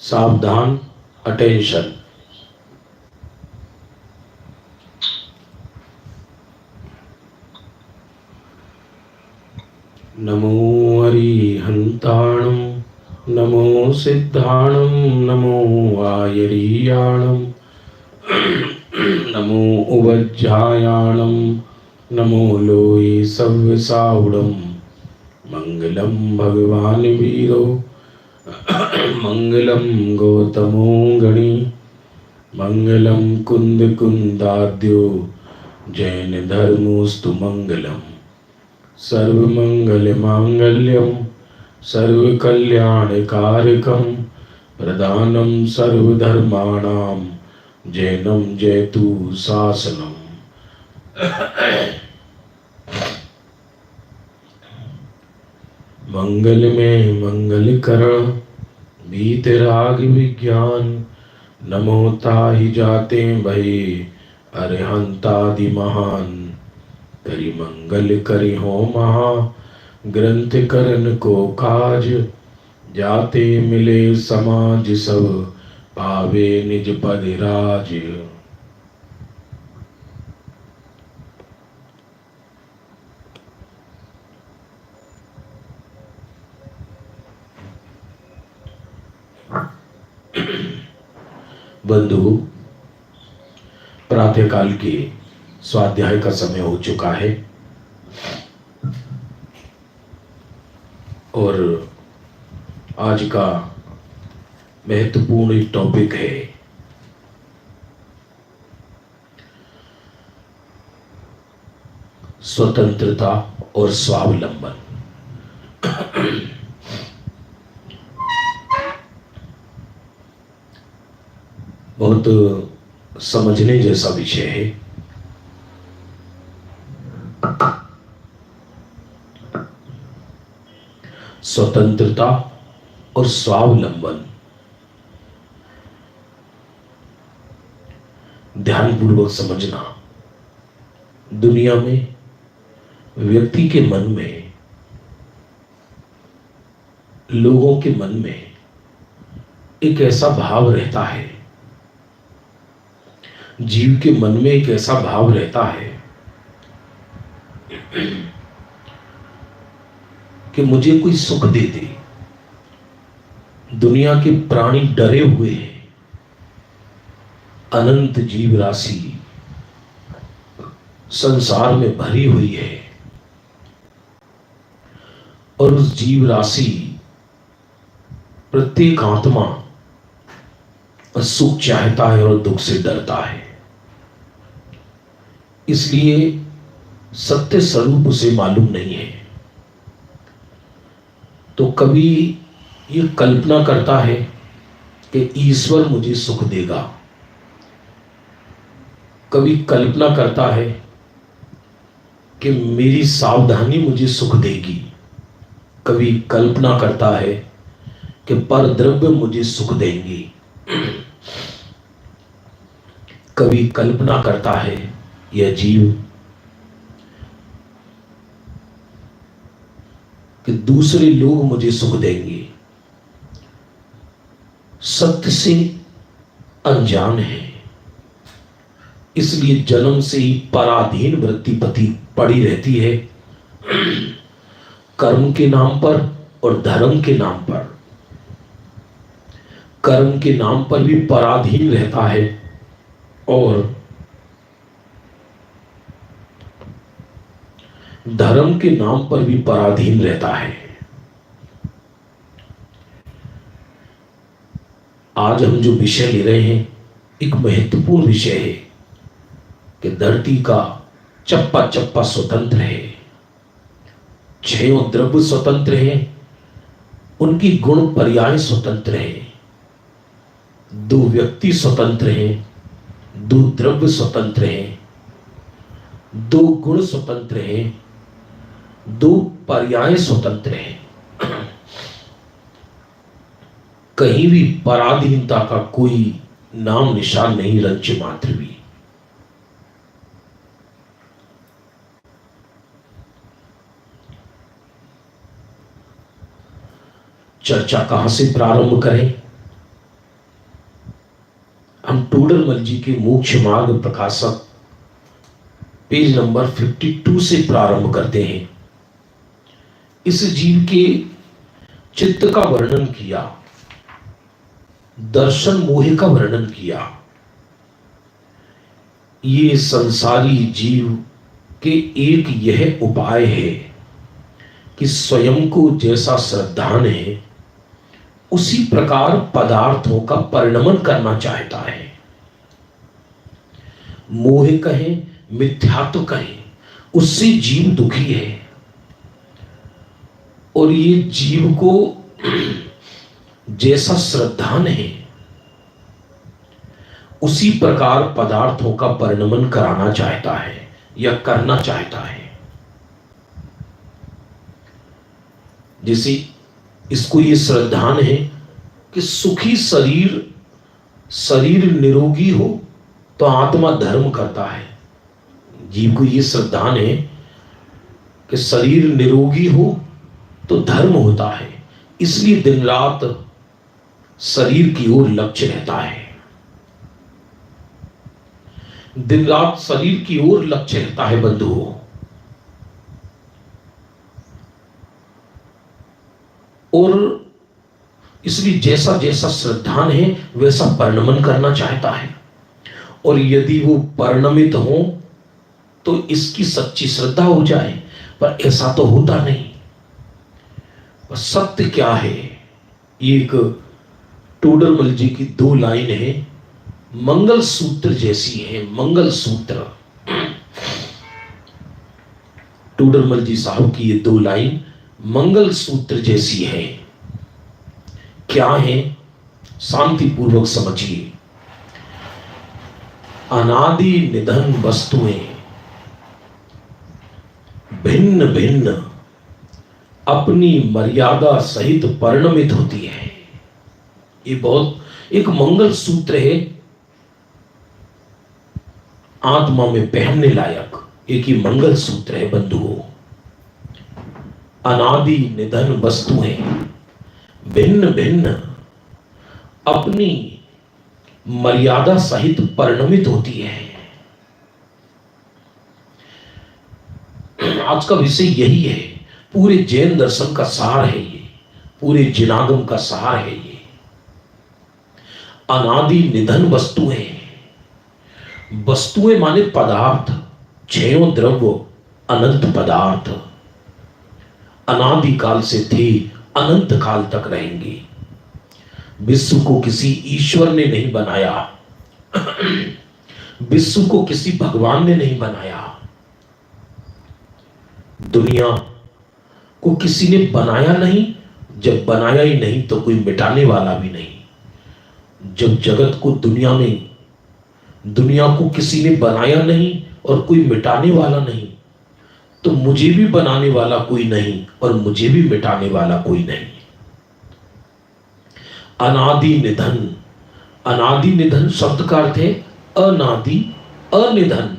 सावधान, अटेंशन। नमो अरिहंताणं, नमो सिद्धाणं, नमो आयरीयाणं, नमो उवज्झायाणं, नमो लोये सव्यसावडं। मंगलम भगवान वीरो, मंगलम गौतमो गणी, मंगलम कुंद कुंदाद्यो, जैन धर्मोस्तु मंगलम। सर्वमंगल मांगल्यम, सर्वकल्याणकारकम, प्रदानम सर्वधर्माणां, जैनम जयतु शासनम। मंगल में मंगल करण, बीतराग विज्ञान, नमो ताहि जाते भये, अरिहंतादि महान। करि मंगल करि हो महा, ग्रंथ करन को काज, जाते मिले समाज सब, पावे निज पद राज। बंधु, प्रातःकाल के स्वाध्याय का समय हो चुका है और आज का महत्वपूर्ण टॉपिक है स्वतंत्रता और स्वावलंबन। बहुत समझने जैसा विषय है। स्वतंत्रता और स्वावलंबन, ध्यानपूर्वक समझना। दुनिया में व्यक्ति के मन में, लोगों के मन में एक ऐसा भाव रहता है, जीव के मन में एक ऐसा भाव रहता है कि मुझे कोई सुख दे दे। दुनिया के प्राणी डरे हुए हैं। अनंत जीव राशि संसार में भरी हुई है और उस जीव राशि, प्रत्येक आत्मा सुख चाहता है और दुख से डरता है। इसलिए सत्य स्वरूप उसे मालूम नहीं है, तो कभी ये कल्पना करता है कि ईश्वर मुझे सुख देगा, कभी कल्पना करता है कि मेरी सावधानी मुझे सुख देगी, कभी कल्पना करता है कि पर द्रव्य मुझे सुख देंगे, कभी कल्पना करता है यह जीव कि दूसरे लोग मुझे सुख देंगे। सत्य से अनजान है, इसलिए जन्म से ही पराधीन वृत्ति पड़ी रहती है, कर्म के नाम पर और धर्म के नाम पर। कर्म के नाम पर भी पराधीन रहता है और धर्म के नाम पर भी पराधीन रहता है। आज हम जो विषय ले रहे हैं एक महत्वपूर्ण विषय है कि धरती का चप्पा चप्पा स्वतंत्र है, छयों द्रव्य स्वतंत्र हैं, उनकी गुण पर्याय स्वतंत्र हैं, दो व्यक्ति स्वतंत्र हैं, दो द्रव्य स्वतंत्र हैं, दो गुण स्वतंत्र हैं, दो पर्याय स्वतंत्र हैं। कहीं भी पराधीनता का कोई नाम निशान नहीं, रंच मात्र भी। चर्चा कहां से प्रारंभ करें? हम टोडरमल जी के मोक्ष मार्ग प्रकाशक पेज नंबर 52 से प्रारंभ करते हैं। इस जीव के चित्त का वर्णन किया, दर्शन मोह का वर्णन किया। ये संसारी जीव के एक यह उपाय है कि स्वयं को जैसा श्रद्धान है उसी प्रकार पदार्थों का परिणमन करना चाहता है। मोह कहें, मिथ्यात्व कहें, उससे जीव दुखी है। और ये जीव को जैसा श्रद्धान है उसी प्रकार पदार्थों का परिणमन कराना चाहता है या करना चाहता है। जैसे इसको ये श्रद्धान है कि सुखी शरीर निरोगी हो तो आत्मा धर्म करता है। जीव को ये श्रद्धान है कि शरीर निरोगी हो तो धर्म होता है, इसलिए दिन रात शरीर की ओर लक्ष्य रहता है। दिन रात शरीर की ओर लक्ष्य रहता है बंधुओं। और इसलिए जैसा जैसा श्रद्धान है वैसा परिणमन करना चाहता है। और यदि वो परिणमित हो तो इसकी सच्ची श्रद्धा हो जाए, पर ऐसा तो होता नहीं। पर सत्य क्या है? एक टोडरमल जी की 2 लाइन है, मंगल सूत्र जैसी है। मंगल सूत्र, टोडरमल जी साहब की ये 2 लाइन मंगल सूत्र जैसी है। क्या है? शांतिपूर्वक समझिए। अनादि निधन वस्तुएं भिन्न भिन्न अपनी मर्यादा सहित परिणमित होती है। ये बहुत एक मंगल सूत्र है, आत्मा में पहनने लायक एक ही मंगल सूत्र है बंधुओं। अनादि निधन वस्तुएं भिन्न भिन्न अपनी मर्यादा सहित परिणमित होती है। आज का विषय यही है, पूरे जैन दर्शन का सार है ये, पूरे जिनागम का सार है ये। अनादि निधन वस्तुएं, वस्तुएं माने पदार्थ, क्षयो द्रव्य, अनंत पदार्थ अनादि काल से थे, अनंत काल तक रहेंगे। विश्व को किसी ईश्वर ने नहीं बनाया, विश्व को किसी भगवान ने नहीं बनाया, दुनिया को किसी ने बनाया नहीं। जब बनाया ही नहीं तो कोई मिटाने वाला भी नहीं। जब जगत को दुनिया को किसी ने बनाया नहीं और कोई मिटाने वाला नहीं, तो मुझे भी बनाने वाला कोई नहीं और मुझे भी मिटाने वाला कोई नहीं। अनादि निधन, अनादि निधन शब्द का अर्थ है अनादि अनिधन।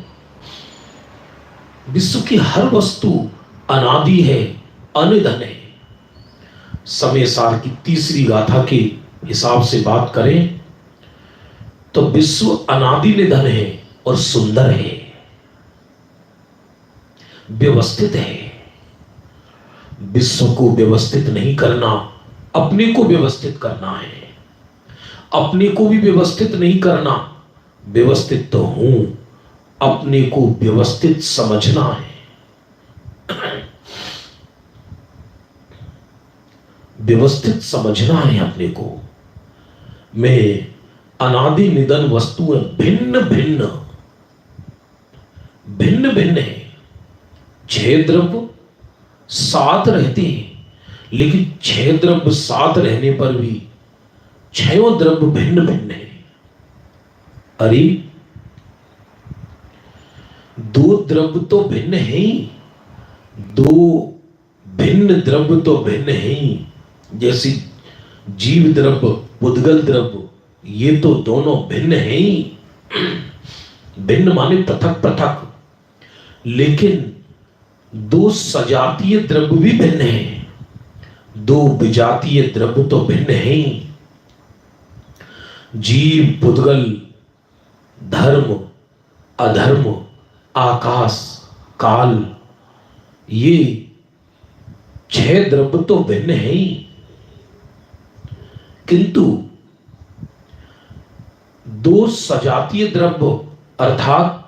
विश्व की हर वस्तु अनादि है, अनिधन है। समय सार की 3री गाथा के हिसाब से बात करें तो विश्व अनादि निधन है और सुंदर है, व्यवस्थित है। विश्व को व्यवस्थित नहीं करना, अपने को व्यवस्थित करना है। अपने को भी व्यवस्थित नहीं करना, व्यवस्थित तो हूं, अपने को व्यवस्थित समझना है। व्यवस्थित समझना है अपने को। मैं अनादि निधन वस्तुएं भिन्न भिन्न है। 6 द्रव्य साथ रहते हैं, लेकिन 6 द्रव्य साथ रहने पर भी 6 द्रव्य भिन्न भिन्न है। अरे 2 द्रव्य तो भिन्न है ही, 2 भिन्न द्रव्य तो भिन्न है ही। जैसे जीव द्रव्य, पुद्गल द्रव्य, ये तो दोनों भिन्न है ही। भिन्न माने पृथक पृथक, लेकिन 2 सजातीय द्रव्य भी भिन्न है, 2 विजातीय द्रव्य तो भिन्न है ही। जीव, पुद्गल धर्म, अधर्म, आकाश, काल, ये 6 द्रव्य तो भिन्न है ही, किंतु 2 सजातीय द्रव्य अर्थात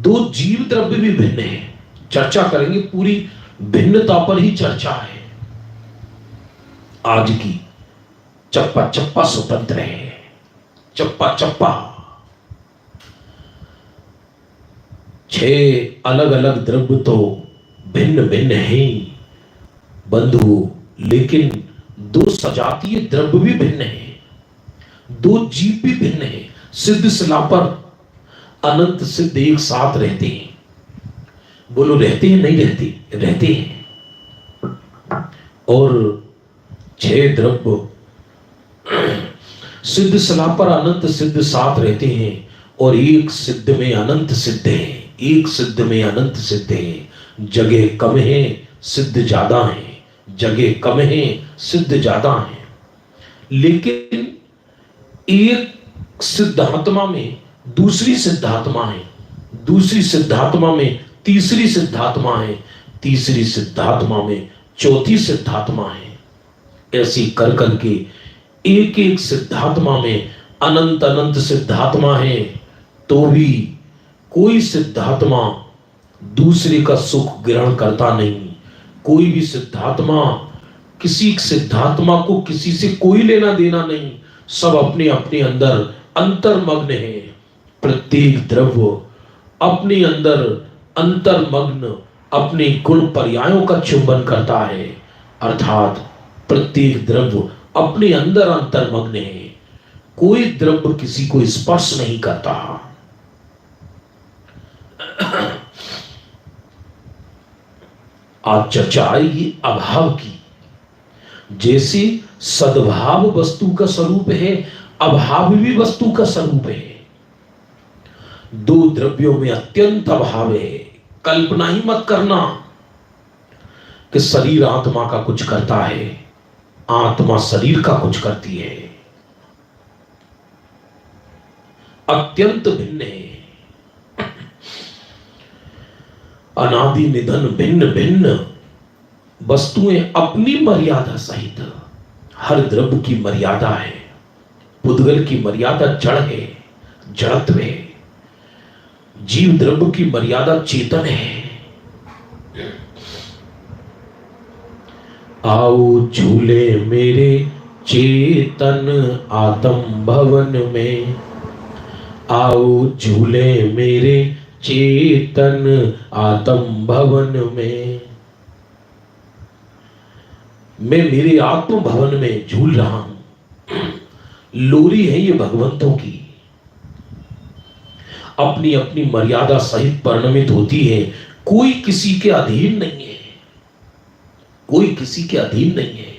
2 जीव द्रव्य भी भिन्न है। चर्चा करेंगे, पूरी भिन्नता पर ही चर्चा है। आज की चप्पा चप्पा स्वतंत्र है, चप्पा चप्पा 6 अलग अलग द्रव्य तो भिन्न भिन्न हैं बंधु, लेकिन 2 सजातीय द्रव्य भी भिन्न है, 2 जीव भी भिन्न है। सिद्ध शिला पर अनंत सिद्ध एक साथ रहते हैं। बोलो रहते हैं? नहीं रहते? रहते हैं। और 6 द्रव्य सिद्ध शिला पर अनंत सिद्ध साथ रहते हैं, और एक सिद्ध में अनंत सिद्ध है, एक सिद्ध में अनंत सिद्ध है। जगह कम है, सिद्ध ज्यादा है, जगह कम है, सिद्ध ज्यादा है। लेकिन एक सिद्धात्मा में दूसरी सिद्धात्मा है, दूसरी सिद्धात्मा में तीसरी सिद्धात्मा है, तीसरी सिद्धात्मा में चौथी सिद्धात्मा है। ऐसी कर करके एक एक सिद्धात्मा में अनंत अनंत सिद्धात्मा है, तो भी कोई सिद्धात्मा दूसरे का सुख ग्रहण करता नहीं। कोई भी सिद्धात्मा, किसी सिद्धात्मा को किसी से कोई लेना देना नहीं, सब अपने अपने अंदर अंतर्मग्न है। प्रत्येक द्रव्य अपने अंदर अंतर्मग्न अपने गुण पर्यायों का चुंबन करता है, अर्थात प्रत्येक द्रव्य अपने अंदर अंतर्मग्न है। कोई द्रव्य किसी को स्पर्श नहीं करता। आज चर्चा आएगी अभाव की। जैसे सद्भाव वस्तु का स्वरूप है, अभाव भी वस्तु का स्वरूप है। 2 द्रव्यों में अत्यंत अभाव है। कल्पना ही मत करना कि शरीर आत्मा का कुछ करता है, आत्मा शरीर का कुछ करती है। अत्यंत भिन्न है। अनादि निधन भिन्न भिन्न वस्तुएं अपनी मर्यादा सहित, हर द्रव्य की मर्यादा है। पुद्गल की मर्यादा जड़ है, जड़त्व है। जीव द्रव्य की मर्यादा चेतन है। आओ झूले मेरे चेतन आत्म भवन में, आओ झूले मेरे चेतन आत्म भवन में। मैं मेरे आत्म भवन में झूल रहा हूं। लोरी है ये भगवंतों की, अपनी अपनी मर्यादा सहित परिणमित होती है। कोई किसी के अधीन नहीं है, कोई किसी के अधीन नहीं है।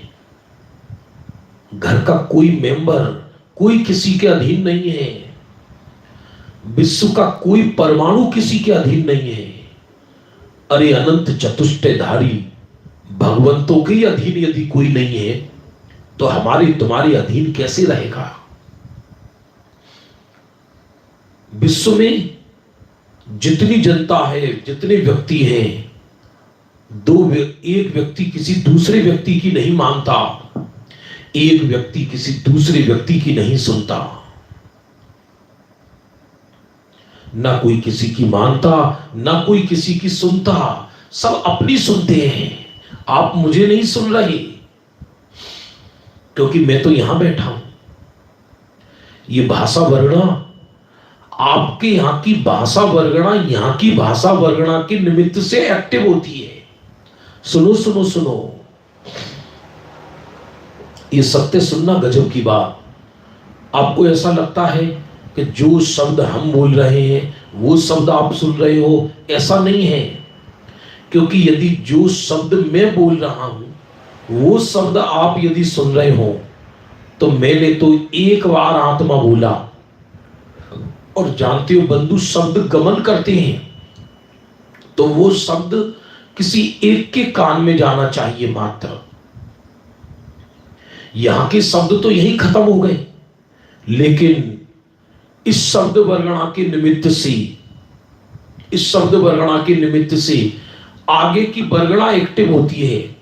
घर का कोई मेंबर कोई किसी के अधीन नहीं है। विश्व का कोई परमाणु किसी के अधीन नहीं है। अरे अनंत चतुष्टयधारी भगवंतों के अधीन यदि कोई नहीं है, तो हमारे तुम्हारे अधीन कैसे रहेगा? विश्व में जितनी जनता है, जितने व्यक्ति हैं, एक व्यक्ति किसी दूसरे व्यक्ति की नहीं मानता, एक व्यक्ति किसी दूसरे व्यक्ति की नहीं सुनता। ना कोई किसी की मानता, ना कोई किसी की सुनता। सब अपनी सुनते हैं। आप मुझे नहीं सुन रहे, क्योंकि मैं तो यहां बैठा हूं। ये भाषा वर्गणा, आपके यहां की भाषा वर्गणा यहां की भाषा वर्गणा के निमित्त से एक्टिव होती है। सुनो सुनो सुनो, ये सत्य सुनना गजब की बात। आपको ऐसा लगता है कि जो शब्द हम बोल रहे हैं वो शब्द आप सुन रहे हो, ऐसा नहीं है। क्योंकि यदि जो शब्द मैं बोल रहा हूं वो शब्द आप यदि सुन रहे हो, तो मैंने तो एक बार आत्मा बोला, और जानते हो बंधु शब्द गमन करते हैं, तो वो शब्द किसी एक के कान में जाना चाहिए मात्र। यहां के शब्द तो यही खत्म हो गए, लेकिन इस शब्द वर्गणा के निमित्त से, इस शब्द वर्गणा के निमित्त से आगे की वर्गणा एक्टिव होती है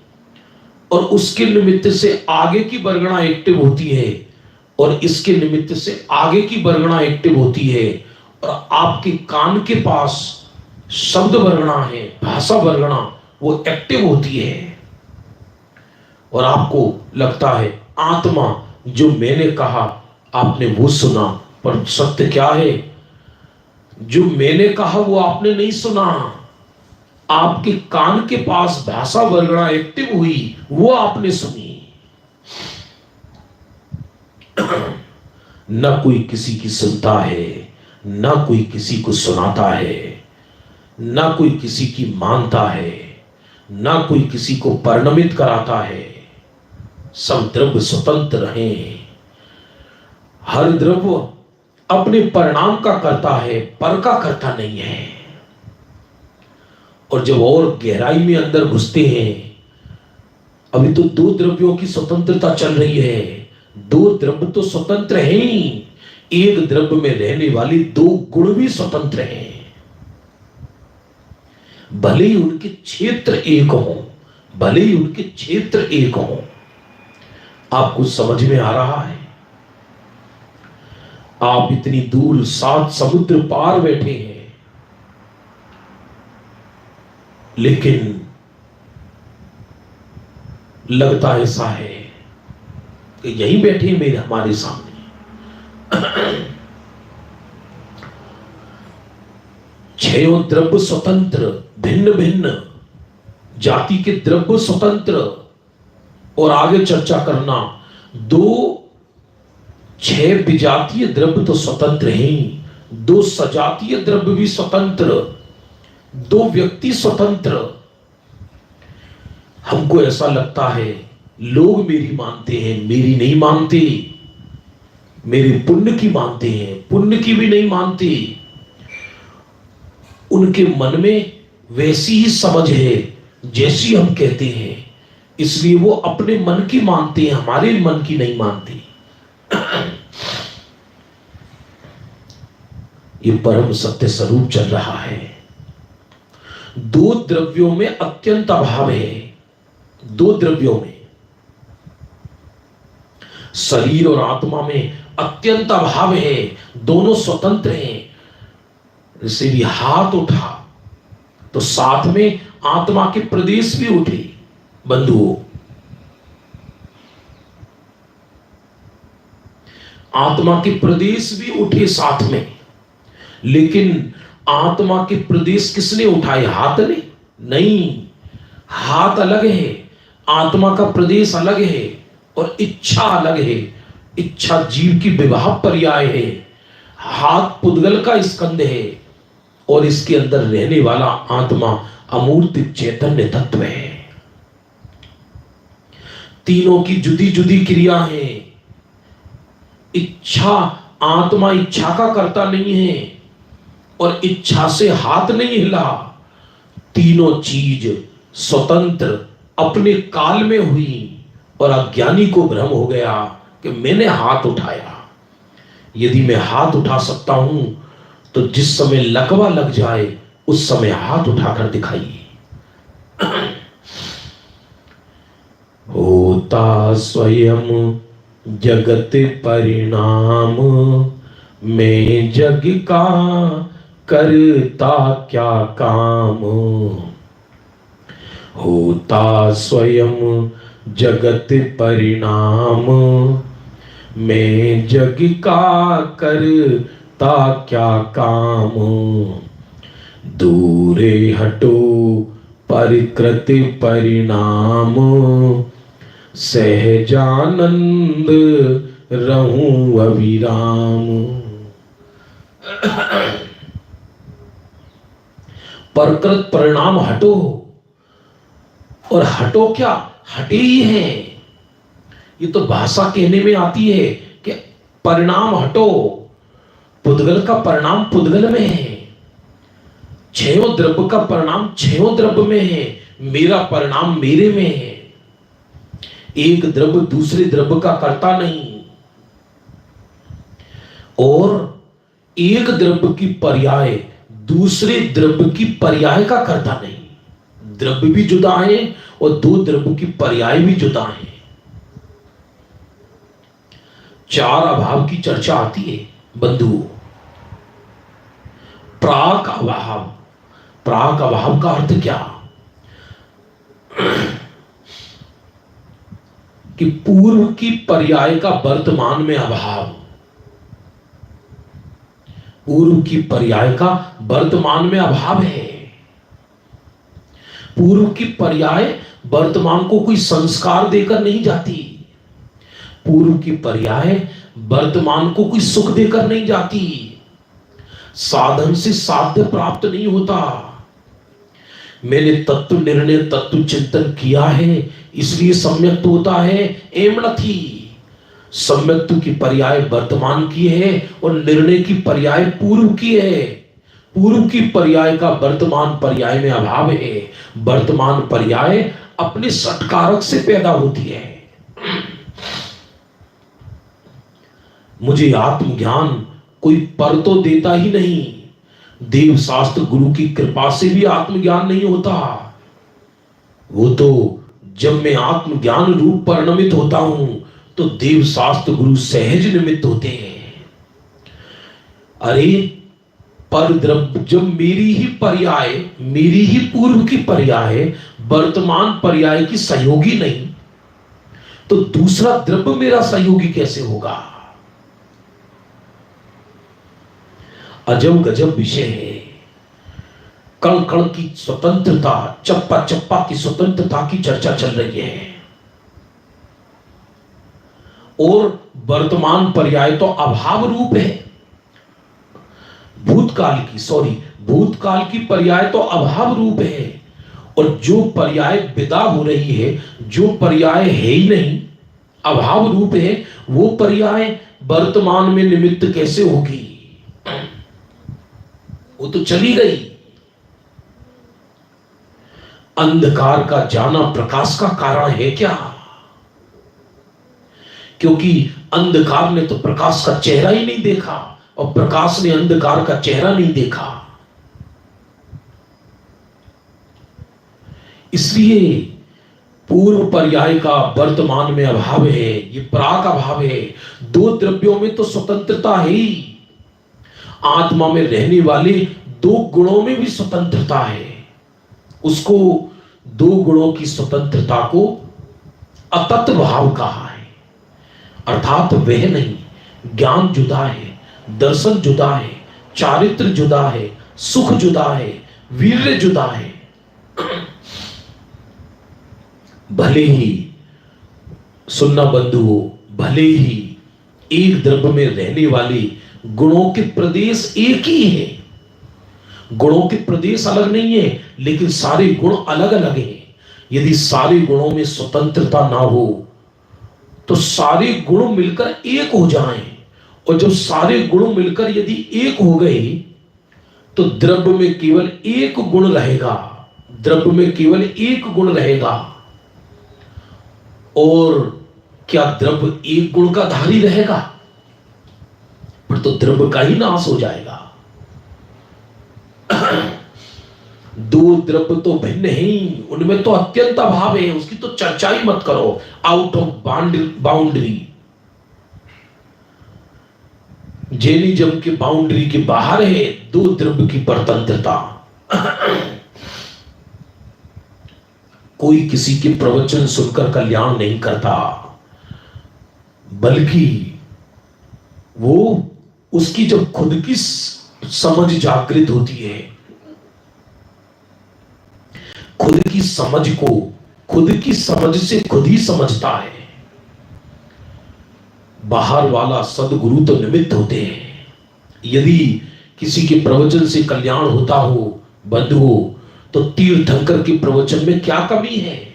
और उसके निमित्त से आगे की वर्गणा एक्टिव होती है और इसके निमित्त से आगे की वर्गणा एक्टिव होती है। और आपके कान के पास शब्द वर्गणा है, भाषा वर्गणा, वो एक्टिव होती है और आपको लगता है आत्मा जो मैंने कहा आपने वो सुना, पर सत्य क्या है, जो मैंने कहा वो आपने नहीं सुना। आपके कान के पास भाषा वर्गणा एक्टिव हुई, वो आपने सुनी। न कोई किसी की सुनता है, न कोई किसी को सुनाता है, न कोई किसी की मानता है, न कोई किसी को परिणमित कराता है। सब द्रव्य स्वतंत्र हैं। हर द्रव्य अपने परिणाम का करता है, पर का करता नहीं है। और जब और गहराई में अंदर घुसते हैं, अभी तो दो द्रव्यों की स्वतंत्रता चल रही है। दो द्रव्य तो स्वतंत्र हैं ही, एक द्रव्य में रहने वाली दो गुण भी स्वतंत्र हैं। भले ही उनके क्षेत्र एक हो, भले ही उनके क्षेत्र एक हो। आपको समझ में आ रहा है? आप इतनी दूर 7 समुद्र पार बैठे हैं, लेकिन लगता ऐसा है कि यहीं बैठे मेरे हमारे सामने। छयों द्रव्य स्वतंत्र, भिन्न भिन्न जाति के द्रव्य स्वतंत्र। और आगे चर्चा करना, 6 विजातीय द्रव्य तो स्वतंत्र हैं, 2 सजातीय द्रव्य भी स्वतंत्र, 2 व्यक्ति स्वतंत्र। हमको ऐसा लगता है लोग मेरी मानते हैं, मेरी नहीं मानते, मेरे पुण्य की मानते हैं, पुण्य की भी नहीं मानते। उनके मन में वैसी ही समझ है जैसी हम कहते हैं, इसलिए वो अपने मन की मानते हैं, हमारे मन की नहीं मानते। ये परम सत्य स्वरूप चल रहा है। 2 द्रव्यों में अत्यंत अभाव है। 2 द्रव्यों में, शरीर और आत्मा में अत्यंत अभाव है। दोनों स्वतंत्र हैं। जैसे भी हाथ उठा तो साथ में आत्मा के प्रदेश भी उठे। बंधुओं, आत्मा के प्रदेश भी उठे साथ में, लेकिन आत्मा के प्रदेश किसने उठाए? हाथ ने नहीं। हाथ अलग है, आत्मा का प्रदेश अलग है और इच्छा अलग है। इच्छा जीव की विवाह पर्याय है। हाथ पुद्गल का स्कंद है और इसके अंदर रहने वाला आत्मा अमूर्त चैतन्य तत्व है। तीनों की जुदी जुदी क्रिया है। इच्छा, आत्मा इच्छा का कर्ता नहीं है और इच्छा से हाथ नहीं हिला। तीनों चीज स्वतंत्र अपने काल में हुई और अज्ञानी को भ्रम हो गया कि मैंने हाथ उठाया। यदि मैं हाथ उठा सकता हूं तो जिस समय लकवा लग जाए उस समय हाथ उठाकर दिखाइए। होता स्वयं जगत परिणाम, मैं जग का करता क्या काम। होता स्वयं जगत परिणाम, मैं जग का करता क्या काम। दूरे हटो परिकृत परिणाम, सहजानंद रहूं अविराम। प्रकृत परिणाम हटो, और हटो क्या, हटे ही है। ये तो भाषा कहने में आती है कि परिणाम हटो। पुद्गल का परिणाम पुद्गल में है, छयों द्रव्य का परिणाम छयों द्रव्य में है, मेरा परिणाम मेरे में है। एक द्रव्य दूसरे द्रव्य का कर्ता नहीं। और एक द्रव्य की पर्याय दूसरे द्रव्य की पर्याय का करता नहीं। द्रव्य भी जुदा है और दो द्रव्य की पर्याय भी जुदा है। चार अभाव की चर्चा आती है बंधुओं। प्राक अभाव, प्राक अभाव का अर्थ क्या? कि पूर्व की पर्याय का वर्तमान में अभाव। पूर्व की पर्याय का वर्तमान में अभाव है। पूर्व की पर्याय वर्तमान को कोई संस्कार देकर नहीं जाती। पूर्व की पर्याय वर्तमान को कोई सुख देकर नहीं जाती। साधन से साध्य प्राप्त नहीं होता। मैंने तत्व निर्णय तत्व चिंतन किया है इसलिए सम्यक्त होता है, एम न थी। सम्यक्त की पर्याय वर्तमान की है और निर्णय की पर्याय पूर्व की है। पूर्व की पर्याय का वर्तमान पर्याय में अभाव है। वर्तमान पर्याय अपने सटकारक से पैदा होती है। मुझे आत्मज्ञान कोई पर तो देता ही नहीं। देव शास्त्र गुरु की कृपा से भी आत्मज्ञान नहीं होता। वो तो जब मैं आत्मज्ञान रूप परिणमित होता हूं तो देव शास्त्र गुरु सहज निमित्त होते हैं। अरे पर द्रव्य जब मेरी ही पर्याय, मेरी ही पूर्व की पर्याय वर्तमान पर्याय की सहयोगी नहीं तो दूसरा द्रव्य मेरा सहयोगी कैसे होगा? अजब गजब विषय है। कण कण की स्वतंत्रता, चप्पा चप्पा की स्वतंत्रता की चर्चा चल रही है और वर्तमान पर्याय तो अभाव रूप है। भूतकाल की पर्याय तो अभाव रूप है और जो पर्याय विदा हो रही है, जो पर्याय है ही नहीं, अभाव रूप है, वो पर्याय वर्तमान में निमित्त कैसे होगी? वो तो चली गई। अंधकार का जाना प्रकाश का कारण है क्या? क्योंकि अंधकार ने तो प्रकाश का चेहरा ही नहीं देखा और प्रकाश ने अंधकार का चेहरा नहीं देखा। इसलिए पूर्व पर्याय का वर्तमान में अभाव है, ये प्राक अभाव है। दो द्रव्यों में तो स्वतंत्रता है ही। आत्मा में रहने वाले दो गुणों में भी स्वतंत्रता है। उसको दो गुणों की स्वतंत्रता को अतत्व भाव कहा है। अर्थात वह नहीं, ज्ञान जुदा है, दर्शन जुदा है, चारित्र जुदा है, सुख जुदा है, वीर्य जुदा है। भले ही सुनना बंधुओं, भले ही एक द्रव्य में रहने वाले गुणों के प्रदेश एक ही है, गुणों के प्रदेश अलग नहीं है, लेकिन सारे गुण अलग अलग हैं। यदि सारे गुणों में स्वतंत्रता ना हो तो सारे गुण मिलकर एक हो जाएं, और जब सारे गुण मिलकर यदि एक हो गए तो द्रव्य में केवल एक गुण रहेगा। द्रव्य में केवल एक गुण रहेगा। और क्या द्रव्य एक गुण का धारी रहेगा? पर तो द्रव्य का ही नाश हो जाएगा। दो द्रव्य तो भिन्न ही, उनमें तो अत्यंत अभाव है, उसकी तो चर्चा ही मत करो। आउट ऑफ बाउंड्री, जैनिज्म के बाउंड्री के बाहर है दो द्रव्य की परतंत्रता। कोई किसी के प्रवचन सुनकर कल्याण नहीं करता, बल्कि वो उसकी जब खुद की समझ जागृत होती है, खुद की समझ को खुद की समझ से खुद ही समझता है। बाहर वाला सदगुरु तो निमित्त होते हैं। यदि किसी के प्रवचन से कल्याण होता हो बंधुओं, तो तीर्थंकर के प्रवचन में क्या कमी है?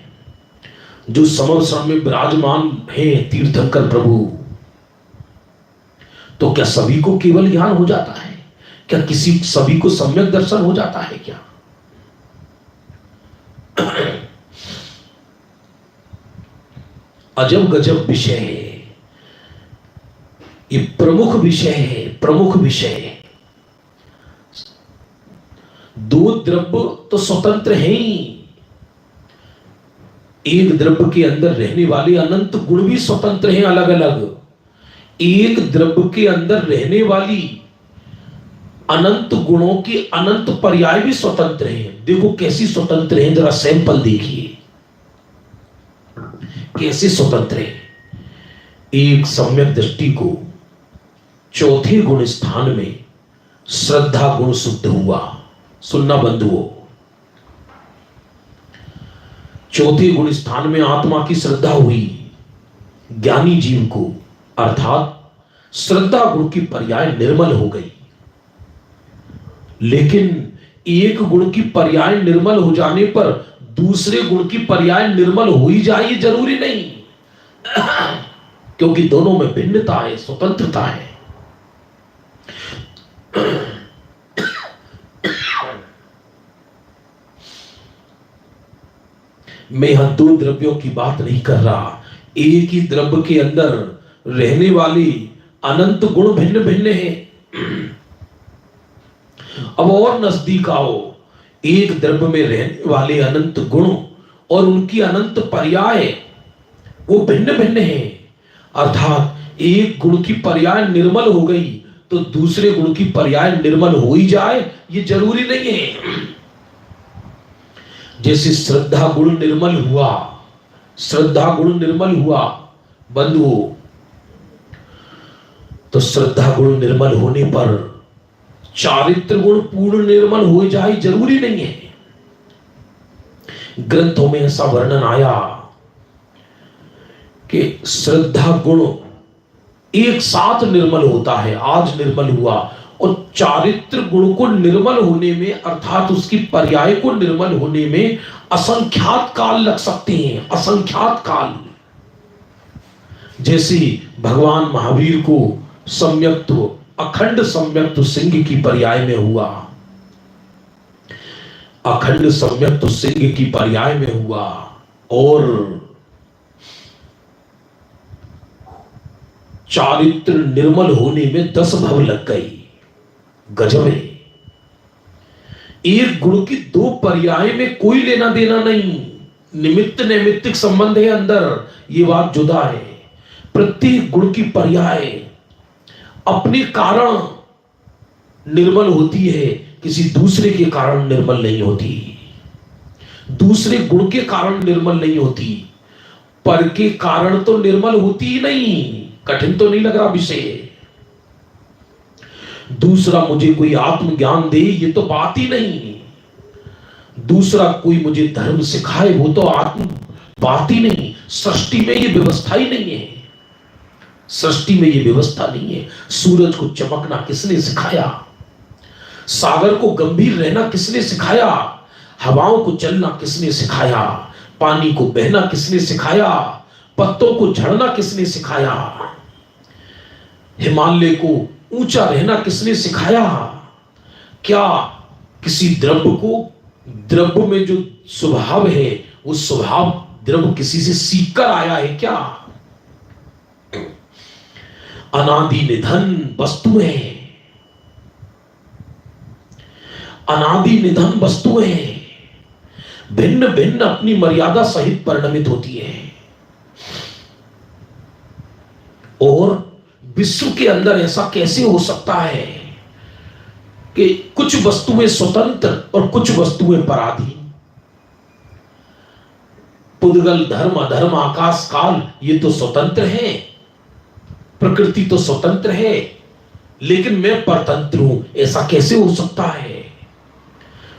जो समरसण में विराजमान है तीर्थंकर प्रभु, तो क्या सभी को केवल ज्ञान हो जाता है? क्या किसी सभी को सम्यक दर्शन हो जाता है क्या? अजब गजब विषय है ये, प्रमुख विषय है, प्रमुख विषय है। द्रव्य तो स्वतंत्र हैं ही, एक द्रव्य के अंदर रहने वाले अनंत गुण भी स्वतंत्र हैं, अलग अलग। एक द्रव्य के अंदर रहने वाली अनंत गुणों के अनंत पर्याय भी स्वतंत्र हैं। देखो कैसी स्वतंत्र हैं, जरा सैंपल देखिए कैसे स्वतंत्र है। एक सम्यक दृष्टि को चौथे गुण स्थान में श्रद्धा गुण शुद्ध हुआ। सुनना बंधुओं, चौथे गुण स्थान में आत्मा की श्रद्धा हुई ज्ञानी जीव को, अर्थात श्रद्धा गुण की पर्याय निर्मल हो गई। लेकिन एक गुण की पर्याय निर्मल हो जाने पर दूसरे गुण की पर्याय निर्मल हो ही जाए ये जरूरी नहीं, क्योंकि दोनों में भिन्नता है, स्वतंत्रता है। मैं यहां दो द्रव्यों की बात नहीं कर रहा, एक ही द्रव्य के अंदर रहने वाली अनंत गुण भिन्न भिन्न हैं। अब और नजदीक आओ, एक द्रव्य में रहने वाले अनंत गुण और उनकी अनंत पर्याय वो भिन्न भिन्न हैं, अर्थात एक गुण की पर्याय निर्मल हो गई तो दूसरे गुण की पर्याय निर्मल हो ही जाए ये जरूरी नहीं है। जैसे श्रद्धा गुण निर्मल हुआ, श्रद्धा गुण निर्मल हुआ बंधुओं, तो श्रद्धा गुण निर्मल होने पर चारित्र गुण पूर्ण निर्मल हो जाए जरूरी नहीं है। ग्रंथों में ऐसा वर्णन आया कि श्रद्धा गुण एक साथ निर्मल होता है, आज निर्मल हुआ, और चारित्र गुण को निर्मल होने में अर्थात उसकी पर्याय को निर्मल होने में असंख्यात काल लग सकते हैं, असंख्यात काल। जैसे भगवान महावीर को सम्यक्त्व, अखंड सम्यक्त्व सिंह की पर्याय में हुआ, अखंड सम्यक्त्व सिंह की पर्याय में हुआ, और चारित्र निर्मल होने में 10 भव लग गई। गजब है। एक गुण की दो पर्याय में कोई लेना देना नहीं, निमित्त नैमित्तिक संबंध है अंदर, ये बात जुदा है। प्रत्येक गुण की पर्याय अपने कारण निर्मल होती है, किसी दूसरे के कारण निर्मल नहीं होती, दूसरे गुण के कारण निर्मल नहीं होती, पर के कारण तो निर्मल होती ही नहीं। कठिन तो नहीं लग रहा विषय? दूसरा मुझे कोई आत्मज्ञान दे ये तो बात ही नहीं, दूसरा कोई मुझे धर्म सिखाए वो तो आत्म बात ही नहीं। सृष्टि में ये व्यवस्था ही नहीं है, सृष्टि में ये व्यवस्था नहीं है। सूरज को चमकना किसने सिखाया? सागर को गंभीर रहना किसने सिखाया? हवाओं को चलना किसने सिखाया? पानी को बहना किसने सिखाया? पत्तों को झड़ना किसने सिखाया? हिमालय को ऊंचा रहना किसने सिखाया? क्या किसी द्रव्य को, द्रव्य में जो स्वभाव है वो स्वभाव द्रव्य किसी से सीखकर आया है क्या? अनादि निधन वस्तुएं, अनादि निधन वस्तुएं भिन्न भिन्न अपनी मर्यादा सहित परिणमित होती है, और विश्व के अंदर ऐसा कैसे हो सकता है कि कुछ वस्तुएं स्वतंत्र और कुछ वस्तुएं पराधीन? पुद्गल, धर्म, अधर्म, आकाश, काल ये तो स्वतंत्र है, प्रकृति तो स्वतंत्र है, लेकिन मैं परतंत्र हूं, ऐसा कैसे हो सकता है?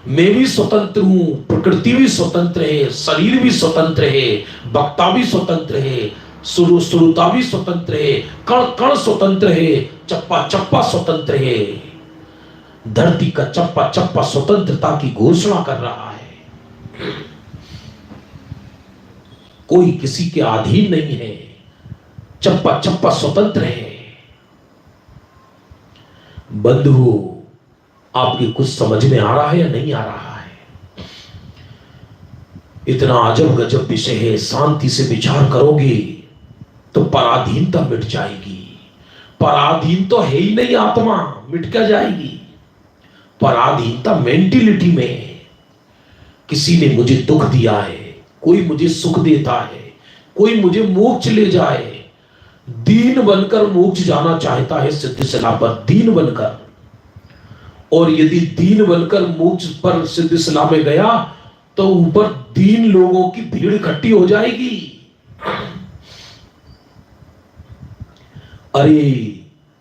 मैं भी स्वतंत्र हूं, प्रकृति भी स्वतंत्र है, शरीर भी स्वतंत्र है, वक्ता भी स्वतंत्र है, श्रोता भी स्वतंत्र है, कण कण स्वतंत्र है, चप्पा चप्पा स्वतंत्र है। धरती का चप्पा चप्पा स्वतंत्रता की घोषणा कर रहा है। कोई किसी के अधीन नहीं है, चप्पा चप्पा स्वतंत्र है। बंधुओं, आपके कुछ समझ में आ रहा है या नहीं आ रहा है? इतना अजब गजब विषय है, शांति से विचार करोगे तो पराधीनता मिट जाएगी। पराधीन तो है ही नहीं आत्मा, मिट क्या जाएगी? पराधीनता मेंटिलिटी में, किसी ने मुझे दुख दिया है, कोई मुझे सुख देता है, कोई मुझे मोक्ष ले जाए। दीन बनकर मोक्ष जाना चाहता है सिद्धिशिला पर, दीन बनकर। और यदि दीन बनकर मोक्ष पर सिद्धिशिला में गया तो ऊपर दीन लोगों की भीड़ इकट्ठी हो जाएगी। अरे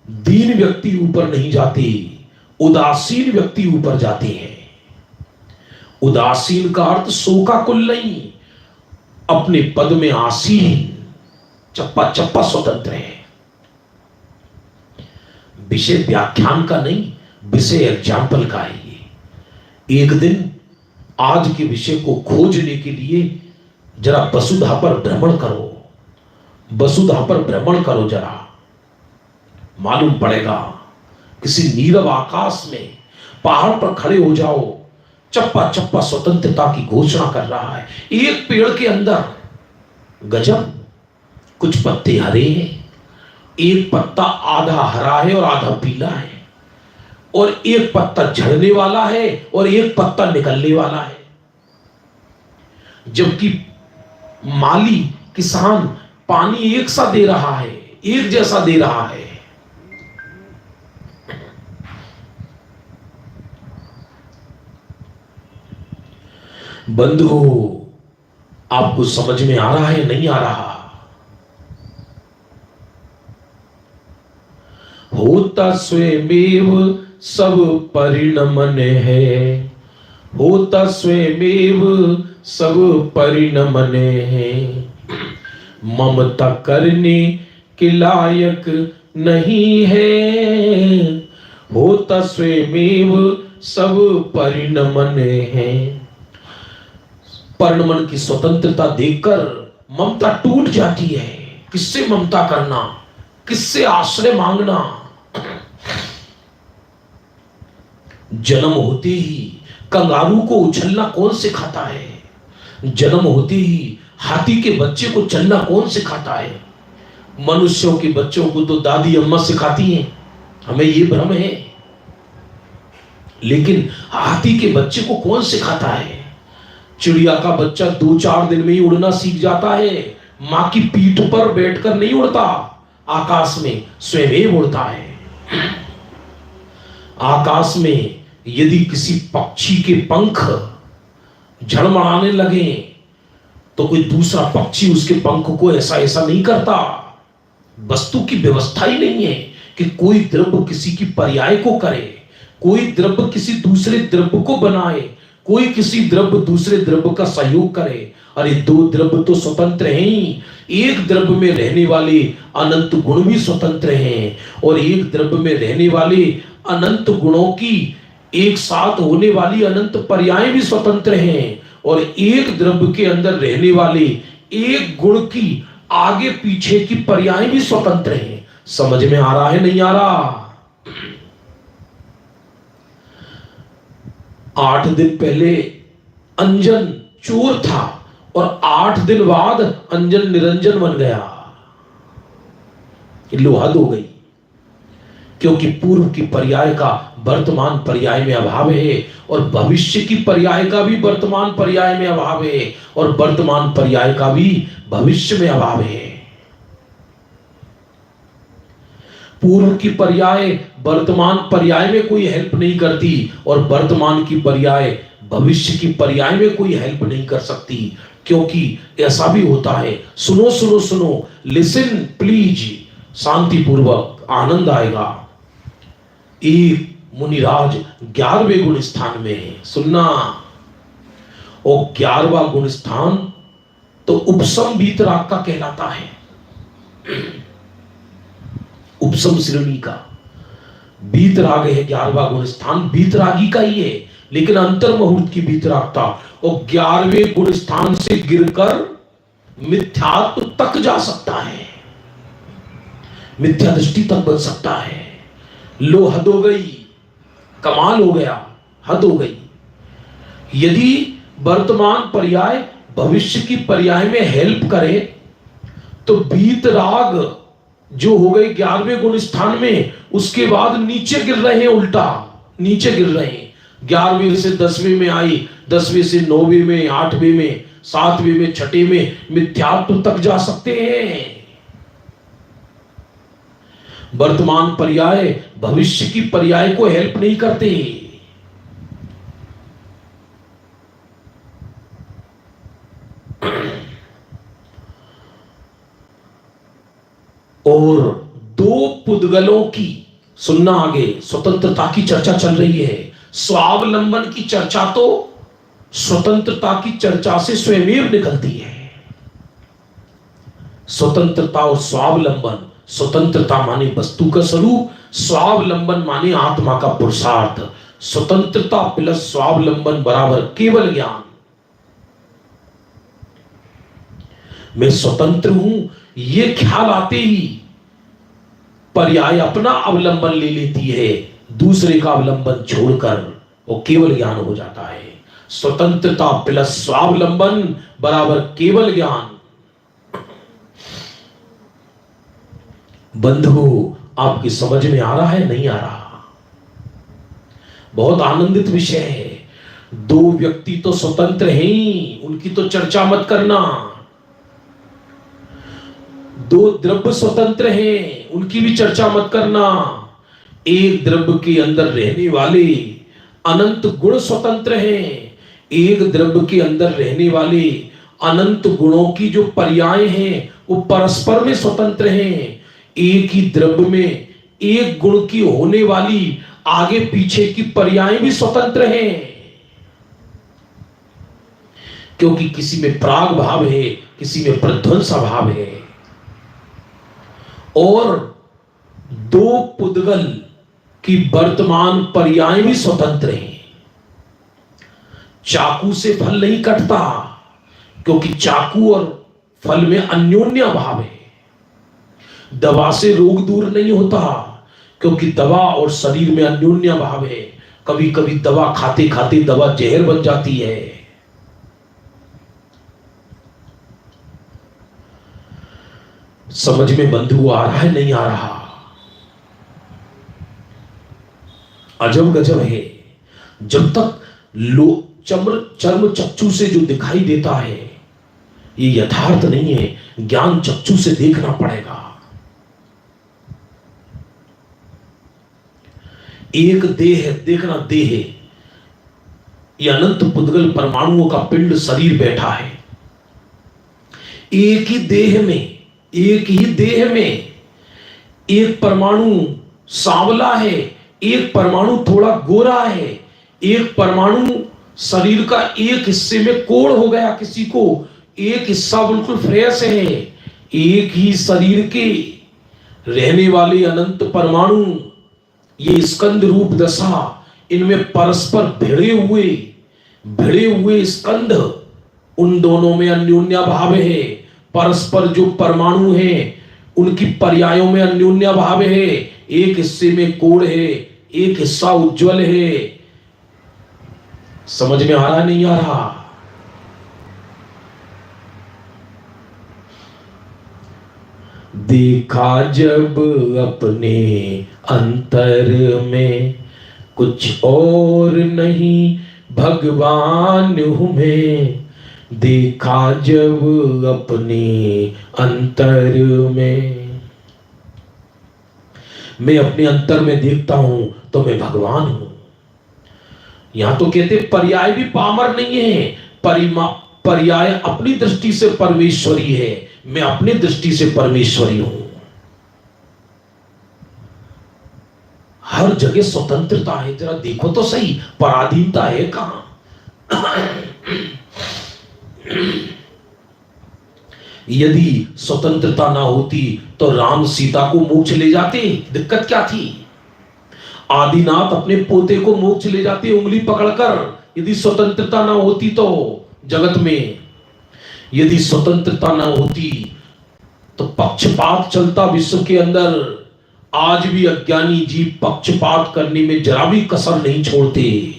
दीन व्यक्ति ऊपर नहीं जाते, उदासीन व्यक्ति ऊपर जाते हैं। उदासीन का अर्थ शोकाकुल नहीं, अपने पद में आसीन, चप्पा चप्पा स्वतंत्र है। विषय व्याख्यान का नहीं, विषय एग्जाम्पल का है ये। एक दिन आज के विषय को खोजने के लिए जरा वसुधा पर भ्रमण करो, वसुधा पर भ्रमण करो, जरा मालूम पड़ेगा। किसी नीरव आकाश में पहाड़ पर खड़े हो जाओ, चप्पा चप्पा स्वतंत्रता की घोषणा कर रहा है। एक पेड़ के अंदर गजब, कुछ पत्ते हरे हैं, एक पत्ता आधा हरा है और आधा पीला है, और एक पत्ता झड़ने वाला है और एक पत्ता निकलने वाला है। जबकि माली किसान पानी एक सा दे रहा है, एक जैसा दे रहा है। बंधु, आपको समझ में आ रहा है, नहीं आ रहा? होता स्वयमेव सब परिणमन है, होता स्वयमेव सब परिणमन है। ममता करने के लायक नहीं है, होता स्वयमेव सब परिणमन है। परिणमन की स्वतंत्रता देखकर ममता टूट जाती है। किससे ममता करना, किससे आश्रय मांगना? जन्म होते ही कंगारू को उछलना कौन सिखाता है? जन्म होते ही हाथी के बच्चे को चलना कौन सिखाता है? मनुष्यों के बच्चों को तो दादी अम्मा सिखाती हैं, हमें ये भ्रम है। लेकिन हाथी के बच्चे को कौन सिखाता है? चिड़िया का बच्चा 2-4 दिन में ही उड़ना सीख जाता है। मां की पीठ पर बैठकर नहीं उड़ता, आकाश में स्वयं उड़ता है। आकाश में यदि किसी पक्षी के पंख झड़मड़ाने लगे तो कोई दूसरा पक्षी उसके पंख को ऐसा ऐसा नहीं करता। वस्तु की व्यवस्था ही नहीं है कि कोई द्रव्य किसी की पर्याय को करे, कोई द्रव्य किसी दूसरे द्रव्य को बनाए, कोई किसी द्रव्य दूसरे द्रव्य का सहयोग करे। अरे दो द्रव्य तो स्वतंत्र हैं ही। एक द्रव्य में रहने वाले अनंत गुण भी स्वतंत्र हैं, और एक द्रव्य में रहने वाले अनंत गुणों की एक साथ होने वाली अनंत पर्याय भी स्वतंत्र हैं, और एक द्रव्य के अंदर रहने वाले एक गुण की आगे पीछे की पर्याय भी स्वतंत्र हैं। समझ में आ रहा है, नहीं आ रहा? 8 दिन पहले अंजन चोर था और 8 दिन बाद अंजन निरंजन बन गया। लो हद हो गई, क्योंकि पूर्व की पर्याय का वर्तमान पर्याय में अभाव है, और भविष्य की पर्याय का भी वर्तमान पर्याय में अभाव है, और वर्तमान पर्याय का भी भविष्य में अभाव है। पूर्व की पर्याय वर्तमान पर्याय में कोई हेल्प नहीं करती, और वर्तमान की पर्याय भविष्य की पर्याय में कोई हेल्प नहीं कर सकती। क्योंकि ऐसा भी होता है, सुनो सुनो सुनो, लिसन प्लीज, शांति पूर्वक, आनंद आएगा। एक मुनिराज 11वें गुण स्थान में है, सुनना। और 11वां गुण स्थान तो उपसम वीतराग का कहलाता है। उपसम श्रेणी का वीतराग है 11वां गुण स्थान, वीतरागी का ही है, लेकिन अंतर मुहूर्त की वीतरागता। और 11वें गुण स्थान से गिरकर मिथ्यात्व तक जा सकता है, मिथ्या दृष्टि तक बन सकता है। लो हद हो गई, कमाल हो गया, हद हो गई। यदि वर्तमान पर्याय भविष्य की पर्याय में हेल्प करे तो वीतराग जो हो गए 11वें गुण स्थान में, उसके बाद नीचे गिर रहे हैं, उल्टा नीचे गिर रहे हैं। 11वें से 10वें में आई, 10वें से 9वें में, 8वें में, 7वें में, 6ठे में मिथ्यात्व तक जा सकते हैं। वर्तमान पर्याय भविष्य की पर्याय को हेल्प नहीं करते। और दो पुद्गलों की, सुनना आगे, स्वतंत्रता की चर्चा चल रही है। स्वावलंबन की चर्चा तो स्वतंत्रता की चर्चा से स्वयं निकलती है। स्वतंत्रता और स्वावलंबन, स्वतंत्रता माने वस्तु का स्वरूप, स्वावलंबन माने आत्मा का पुरुषार्थ। स्वतंत्रता प्लस स्वावलंबन बराबर केवल ज्ञान। मैं स्वतंत्र हूं ये ख्याल आते ही पर्याय अपना अवलंबन ले लेती है, दूसरे का अवलंबन छोड़कर वो केवल ज्ञान हो जाता है। स्वतंत्रता प्लस स्वावलंबन बराबर केवल ज्ञान। बंधु, आपकी समझ में आ रहा है, नहीं आ रहा? बहुत आनंदित विषय है। दो व्यक्ति तो स्वतंत्र हैं, उनकी तो चर्चा मत करना। दो द्रव्य स्वतंत्र हैं, उनकी भी चर्चा मत करना। एक द्रव्य के अंदर रहने वाले अनंत गुण स्वतंत्र हैं। एक द्रव्य के अंदर रहने वाले अनंत गुणों की जो पर्याय हैं वो परस्पर में स्वतंत्र हैं। एक ही द्रव्य में एक गुण की होने वाली आगे पीछे की पर्याय भी स्वतंत्र हैं, क्योंकि किसी में प्राग भाव है, किसी में प्रध्वंस भाव है। और दो पुद्गल की वर्तमान पर्याय भी स्वतंत्र हैं। चाकू से फल नहीं कटता, क्योंकि चाकू और फल में अन्योन्य भाव है। दवा से रोग दूर नहीं होता, क्योंकि दवा और शरीर में अन्योन्य भाव है। कभी कभी दवा खाते खाते दवा जहर बन जाती है। समझ में बंधु आ रहा है, नहीं आ रहा? अजब गजब है। जब तक चर्म चक्षु से जो दिखाई देता है ये यथार्थ नहीं है, ज्ञान चक्षु से देखना पड़ेगा। एक देह है, देखना देह, ये अनंत पुद्गल परमाणुओं का पिंड शरीर बैठा है। एक ही देह में, एक ही देह में एक परमाणु सांवला है, एक परमाणु थोड़ा गोरा है, एक परमाणु शरीर का एक हिस्से में कोढ़ हो गया किसी को, एक हिस्सा बिल्कुल फ्रेश है। एक ही शरीर के रहने वाले अनंत परमाणु, ये स्कंद रूप दशा, इनमें परस्पर भिड़े हुए स्कंद, उन दोनों में अन्योन्य भाव है। परस्पर जो परमाणु हैं उनकी पर्यायों में अन्योन्य भाव है। एक हिस्से में कोढ़ है, एक हिस्सा उज्जवल है। समझ में आ रहा, नहीं आ रहा? देखा जब अपने अंतर में कुछ और नहीं भगवान हूं मैं। देखा जब अपने अंतर में, मैं अपने अंतर में देखता हूं तो मैं भगवान हूं। यहां तो कहते पर्याय भी पामर नहीं है। पर्याय अपनी दृष्टि से परमेश्वरी है, मैं अपनी दृष्टि से परमेश्वरी हूं। हर जगह स्वतंत्रता है, जरा देखो तो सही, पराधीनता है कहां? यदि स्वतंत्रता ना होती तो राम सीता को मोक्ष ले जाते, दिक्कत क्या थी? आदिनाथ अपने पोते को मोक्ष ले जाते उंगली पकड़कर। यदि स्वतंत्रता ना होती तो जगत में, यदि स्वतंत्रता ना होती तो पक्षपात चलता विश्व के अंदर। आज भी अज्ञानी जीव पक्षपात करने में जरा भी कसर नहीं छोड़ते,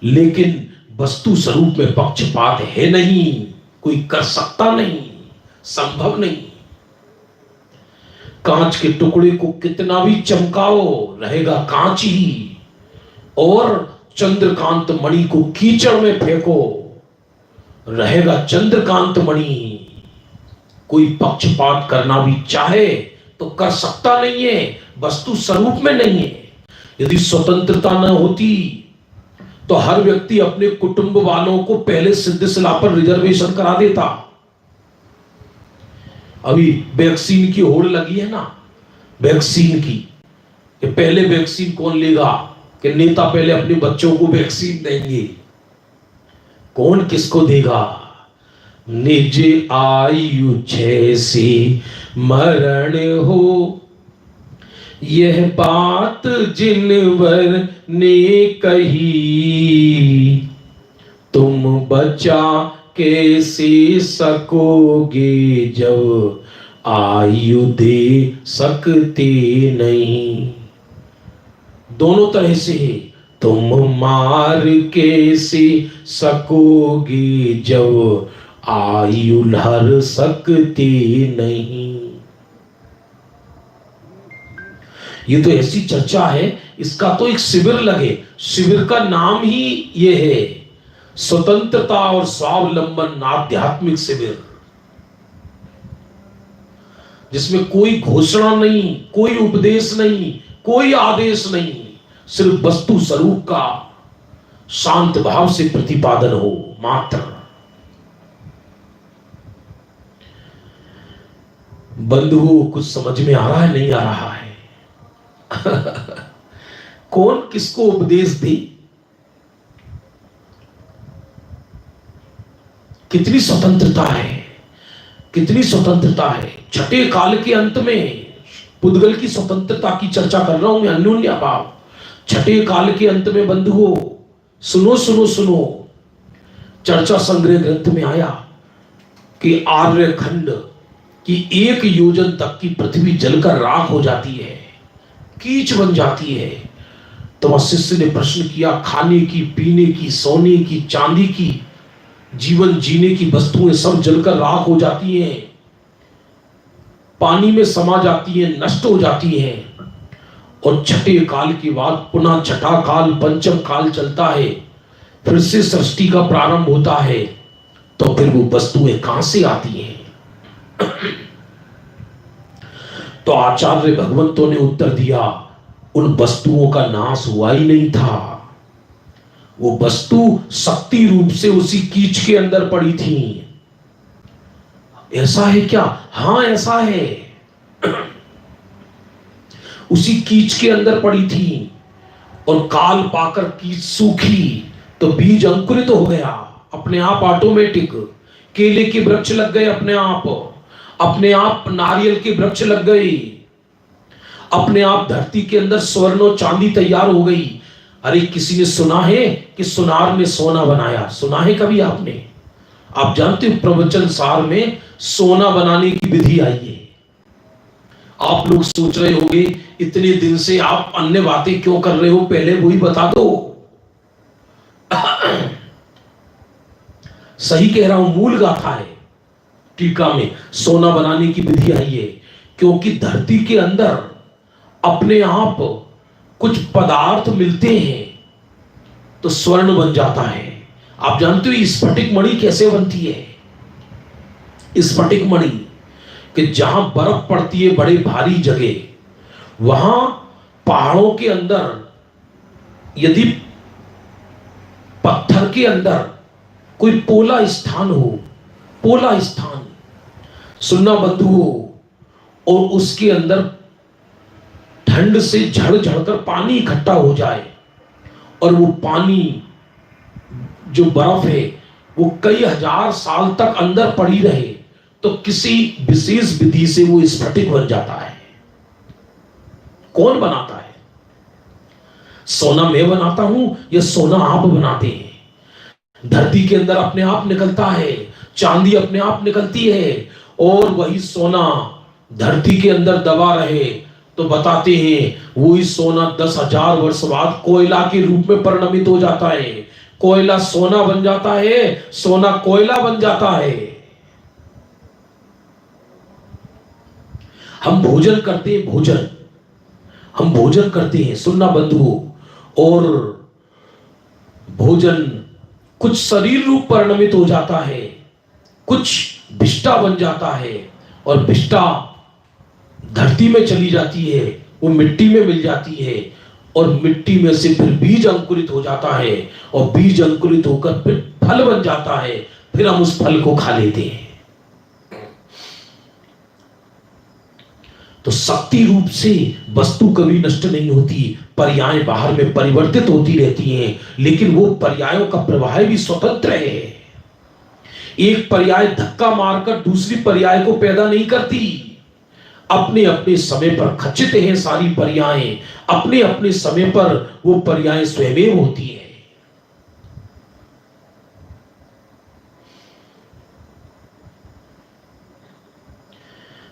लेकिन वस्तु स्वरूप में पक्षपात है नहीं, कोई कर सकता नहीं, संभव नहीं। कांच के टुकड़े को कितना भी चमकाओ रहेगा कांच ही, और चंद्रकांत मणि को कीचड़ में फेंको, रहेगा चंद्रकांत मणि। कोई पक्षपात करना भी चाहे तो कर सकता नहीं है, वस्तु स्वरूप में नहीं है। यदि स्वतंत्रता न होती तो हर व्यक्ति अपने कुटुंब वालों को पहले सिद्धशिला पर रिजर्वेशन करा देता। अभी वैक्सीन की होड़ लगी है ना, वैक्सीन की, कि पहले वैक्सीन कौन लेगा, कि नेता पहले अपने बच्चों को वैक्सीन देंगे। कौन किसको देगा? निज आयु जैसी मरण हो, यह बात जिनवर ने कही, तुम बचा कैसे सकोगे जब आयु दे सकते नहीं। दोनों तरह से, तुम मार कैसे सकोगे जब आयु हर सकते नहीं। ये तो ऐसी चर्चा है, इसका तो एक शिविर लगे। शिविर का नाम ही ये है, स्वतंत्रता और स्वावलंबन आध्यात्मिक शिविर, जिसमें कोई घोषणा नहीं, कोई उपदेश नहीं, कोई आदेश नहीं, सिर्फ वस्तु स्वरूप का शांत भाव से प्रतिपादन हो मात्र। बंधुओं, कुछ समझ में आ रहा है, नहीं आ रहा है? कौन किसको उपदेश दे? कितनी स्वतंत्रता है, कितनी स्वतंत्रता है। छठे काल के अंत में पुद्गल की स्वतंत्रता की चर्चा कर रहा हूं मैं, अन्योन्य भाव। छठे काल के अंत में बंधुओं, सुनो सुनो सुनो, चर्चा संग्रह ग्रंथ में आया कि आर्यखंड की 1 योजन तक की पृथ्वी जलकर राख हो जाती है, कीच बन जाती है। तो शिष्य ने प्रश्न किया, खाने की, पीने की, सोने की, चांदी की, जीवन जीने की वस्तुएं सब जलकर राख हो जाती हैं, पानी में समा जाती हैं, नष्ट हो जाती हैं। और छठे काल के बाद पुनः छठा काल, पंचम काल चलता है, फिर से सृष्टि का प्रारंभ होता है। तो फिर वो वस्तुएं कहां से आती हैं? तो आचार्य भगवंतों ने उत्तर दिया, उन वस्तुओं का नाश हुआ ही नहीं था। वो वस्तु शक्ति रूप से उसी कीच के अंदर पड़ी थी। ऐसा है क्या? हां, ऐसा है। उसी कीच के अंदर पड़ी थी, और काल पाकर कीच सूखी तो बीज अंकुरित हो गया अपने आप, ऑटोमेटिक। केले के वृक्ष लग गए अपने आप नारियल के वृक्ष लग गए, अपने आप धरती के अंदर स्वर्ण और चांदी तैयार हो गई। अरे किसी ने सुना है कि सुनार ने सोना बनाया? सुना है कभी आपने? आप जानते हो प्रवचन सार में सोना बनाने की विधि आई है। आप लोग सोच रहे होंगे इतने दिन से आप अन्य बातें क्यों कर रहे हो, पहले वही बता दो। सही कह रहा हूं, मूल गाथा है टीका में, सोना बनाने की विधि आई है। क्योंकि धरती के अंदर अपने आप कुछ पदार्थ मिलते हैं तो स्वर्ण बन जाता है। आप जानते हो स्फटिक मणि कैसे बनती है? स्फटिक मणि, कि जहां बर्फ पड़ती है बड़े भारी जगह, वहां पहाड़ों के अंदर यदि पत्थर के अंदर कोई पोला स्थान हो, पोला स्थान सुनना बंधुओं, और उसके अंदर ठंड से झड़ झड़कर पानी इकट्ठा हो जाए, और वो पानी जो बर्फ है वो कई हजार साल तक अंदर पड़ी रहे, तो किसी विशेष विधि से वो स्फटिक बन जाता है। कौन बनाता है? सोना मैं बनाता हूं या सोना आप बनाते हैं? धरती के अंदर अपने आप निकलता है, चांदी अपने आप निकलती है, और वही सोना धरती के अंदर दबा रहे तो बताते हैं वही सोना 10,000 वर्ष बाद कोयला के रूप में परिणमित हो जाता है। कोयला सोना बन जाता है, सोना कोयला बन जाता है। हम भोजन करते हैं, सुनना बंधुओं, और भोजन कुछ शरीर रूप परिणमित हो जाता है, कुछ विष्ठा बन जाता है, और विष्ठा धरती में चली जाती है, वो मिट्टी में मिल जाती है, और मिट्टी में से फिर बीज अंकुरित हो जाता है, और बीज अंकुरित होकर फिर फल बन जाता है, फिर हम उस फल को खा लेते हैं। तो शक्ति रूप से वस्तु कभी नष्ट नहीं होती, पर्याय बाहर में परिवर्तित होती रहती हैं, लेकिन वो पर्यायों का प्रवाह भी स्वतंत्र है। एक पर्याय धक्का मारकर दूसरी पर्याय को पैदा नहीं करती, अपने अपने समय पर खचित हैं सारी पर्यायें, अपने अपने समय पर वो पर्याय स्वयं होती है।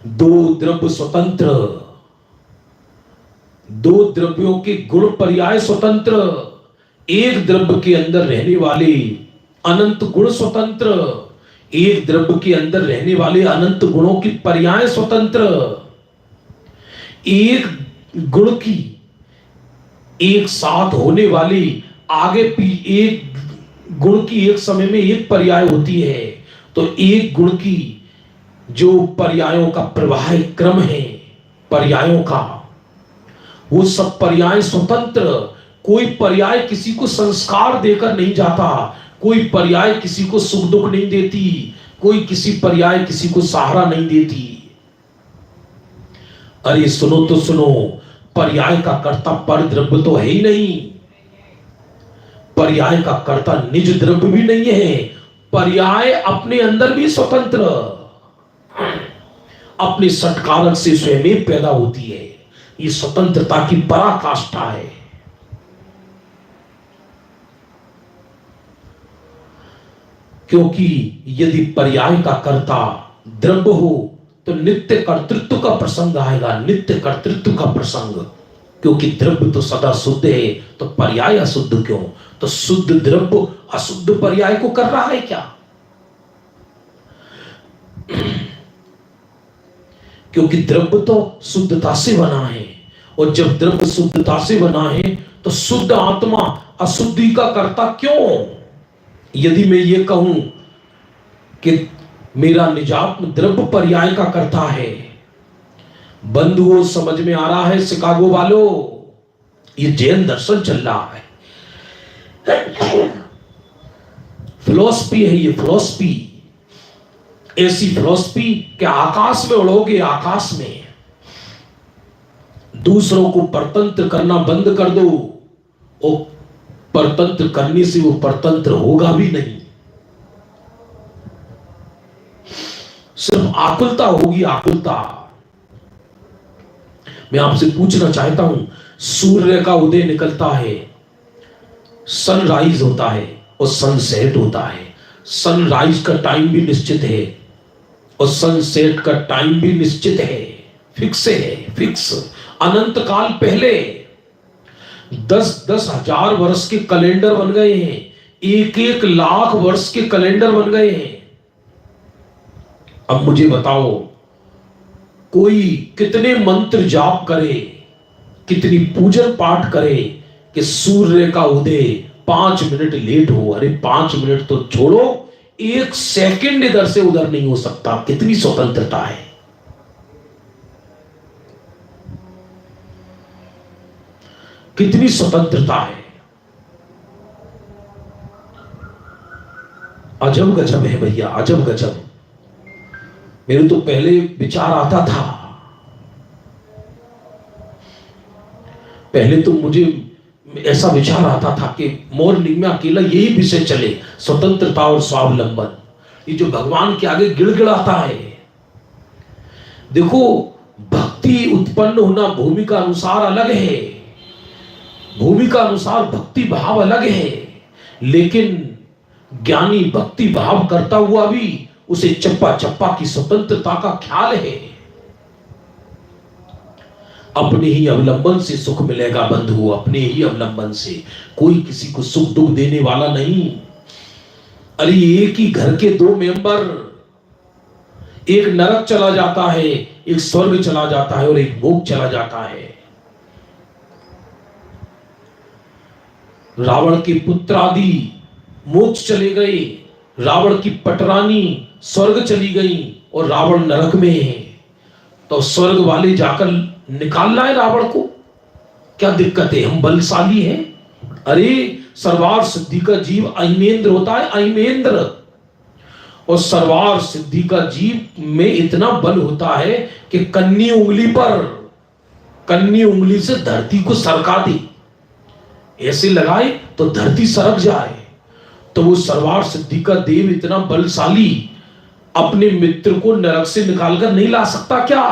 दो द्रव्य स्वतंत्र, दो द्रव्यों के गुण पर्याय स्वतंत्र, एक द्रव्य के अंदर रहने वाले अनंत गुण स्वतंत्र, एक द्रव्य के अंदर रहने वाले अनंत गुणों की पर्याय स्वतंत्र, एक गुण की एक साथ होने वाली आगे एक गुण की एक समय में एक पर्याय होती है, तो एक गुण की जो पर्यायों का प्रवाह क्रम है पर्यायों का, वो सब पर्याय स्वतंत्र। कोई पर्याय किसी को संस्कार देकर नहीं जाता, कोई पर्याय किसी को सुख दुख नहीं देती, कोई किसी पर्याय किसी को सहारा नहीं देती। अरे सुनो तो सुनो, पर्याय का कर्ता पर द्रव्य तो है ही नहीं, पर्याय का कर्ता निज द्रव्य भी नहीं है, पर्याय अपने अंदर भी स्वतंत्र, अपने सत्कारक से स्वयं पैदा होती है। ये स्वतंत्रता की पराकाष्ठा है। क्योंकि यदि पर्याय का कर्ता द्रव्य हो तो नित्य कर्तृत्व का प्रसंग आएगा, नित्य कर्तृत्व का प्रसंग। क्योंकि द्रव्य तो सदा शुद्ध है, तो पर्याय अशुद्ध क्यों? तो शुद्ध द्रव्य अशुद्ध पर्याय को कर रहा है क्या? क्योंकि द्रव्य तो शुद्धता से बना है, और जब द्रव्य शुद्धता से बना है तो शुद्ध आत्मा अशुद्धि का कर्ता क्यों? यदि मैं ये कहूं कि मेरा निजात्म द्रव्य पर्याय का कर्ता है, बंधुओं समझ में आ रहा है शिकागो वालों? ये जैन दर्शन चल रहा है, फिलॉसफी है ये, फिलॉसफी। ऐसी फिलॉसफी कि आकाश में उड़ोगे, आकाश में। दूसरों को परतंत्र करना बंद कर दो, और परतंत्र करने से वो परतंत्र होगा भी नहीं, सिर्फ आकुलता होगी, आकुलता। मैं आपसे पूछना चाहता हूं, सूर्य का उदय निकलता है, सनराइज होता है और सनसेट होता है। सनराइज का टाइम भी निश्चित है और सनसेट का टाइम भी निश्चित है, फिक्स है, फिक्स। अनंत काल पहले 10-10 हजार वर्ष के कैलेंडर बन गए हैं, 1-1 लाख वर्ष के कैलेंडर बन गए हैं। अब मुझे बताओ, कोई कितने मंत्र जाप करे, कितनी पूजन पाठ करे कि सूर्य का उदय 5 मिनट लेट हो? अरे 5 मिनट तो छोड़ो, 1 सेकंड इधर से उधर नहीं हो सकता। कितनी स्वतंत्रता है, कितनी स्वतंत्रता है। अजब गजब है भैया, अजब गजब। मेरे तो पहले विचार आता था, पहले तो मुझे ऐसा विचार आता था कि मॉर्निंग में अकेला यही विषय चले, स्वतंत्रता और स्वावलंबन। ये जो भगवान के आगे गिड़गिड़ाता है। देखो, भक्ति उत्पन्न होना भूमि का अनुसार अलग है, भूमि का अनुसार भक्ति भाव अलग है, लेकिन ज्ञानी भक्ति भाव करता हुआ भी उसे चप्पा चप्पा की स्वतंत्रता का ख्याल है। अपने ही अवलंबन से सुख मिलेगा बंधु, अपने ही अवलंबन से। कोई किसी को सुख दुख देने वाला नहीं। अरे एक ही घर के 2 मेंबर, एक नरक चला जाता है, एक स्वर्ग चला जाता है, और एक मोक्ष चला जाता है। रावण के पुत्र आदि मोक्ष चले गए, रावण की पटरानी स्वर्ग चली गई और रावण नरक में है। तो स्वर्ग वाले जाकर निकालना है रावण को, क्या दिक्कत है? हम बलशाली हैं। अरे सर्वार सिद्धि का जीव अहिमेंद्र होता है, अहिमेंद्र। और सर्वार सिद्धि का जीव में इतना बल होता है कि कन्नी उंगली से धरती को सरका दे, ऐसे लगाए तो धरती सरक जाए। तो वो सर्वार सिद्धि का देव इतना बलशाली अपने मित्र को नरक से निकालकर नहीं ला सकता क्या?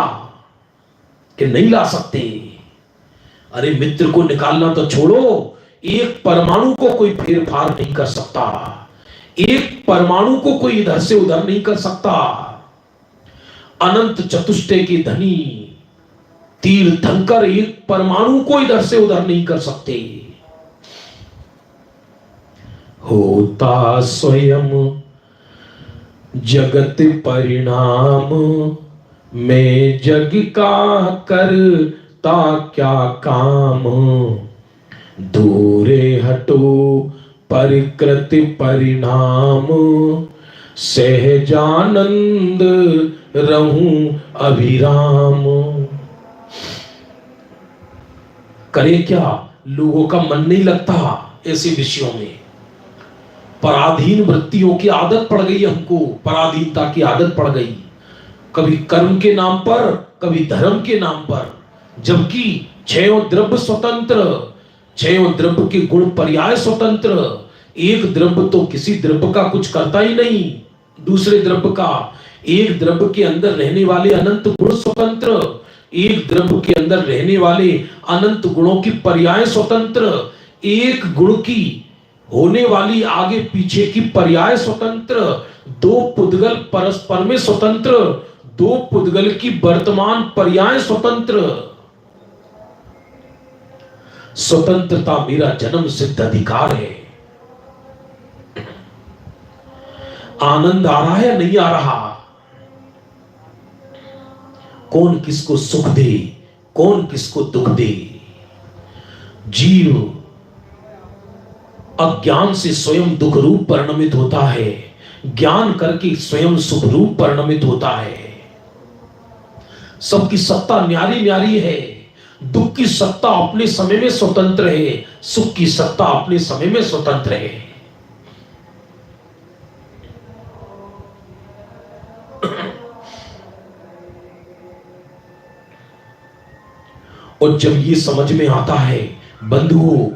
कि नहीं ला सकते। अरे मित्र को निकालना तो छोड़ो, एक परमाणु को कोई फेर फार नहीं कर सकता, एक परमाणु को कोई इधर से उधर नहीं कर सकता। अनंत चतुष्टय के धनी तीर्थंकर एक परमाणु को इधर से उधर नहीं कर सकते। होता स्वयं जगत परिणाम, मैं जग का करता क्या काम। दूरे हटो परिकृत परिणाम, सहजानंद रहूं अभिराम। करे क्या? लोगों का मन नहीं लगता ऐसे विषयों में। पराधीन वृत्तियों की आदत पड़ गई हमको, पराधीनता की आदत पड़ गई, कभी कर्म के नाम पर, कभी धर्म के नाम पर। जबकि छयों द्रव्य स्वतंत्र, छयों द्रव्य के गुण पर्याय स्वतंत्र। एक द्रव्य तो किसी द्रव्य का कुछ करता ही नहीं, दूसरे द्रव्य का। एक द्रव्य के अंदर रहने वाले अनंत गुण स्वतंत्र, एक द्रव्य के अंदर रहने वाले अनंत गुणों की पर्याय स्वतंत्र, एक गुण की होने वाली आगे पीछे की पर्याय स्वतंत्र। दो पुद्गल परस्पर में स्वतंत्र, दो पुद्गल की वर्तमान पर्याय स्वतंत्र। स्वतंत्रता मेरा जन्म सिद्ध अधिकार है। आनंद आ रहा है नहीं आ रहा? कौन किसको सुख दे, कौन किसको दुख दे? जीव अज्ञान से स्वयं दुख रूप परिणमित होता है, ज्ञान करके स्वयं सुख रूप परिणमित होता है। सबकी सत्ता न्यारी न्यारी है। दुख की सत्ता अपने समय में स्वतंत्र है, सुख की सत्ता अपने समय में स्वतंत्र है। और जब ये समझ में आता है बंधुओं,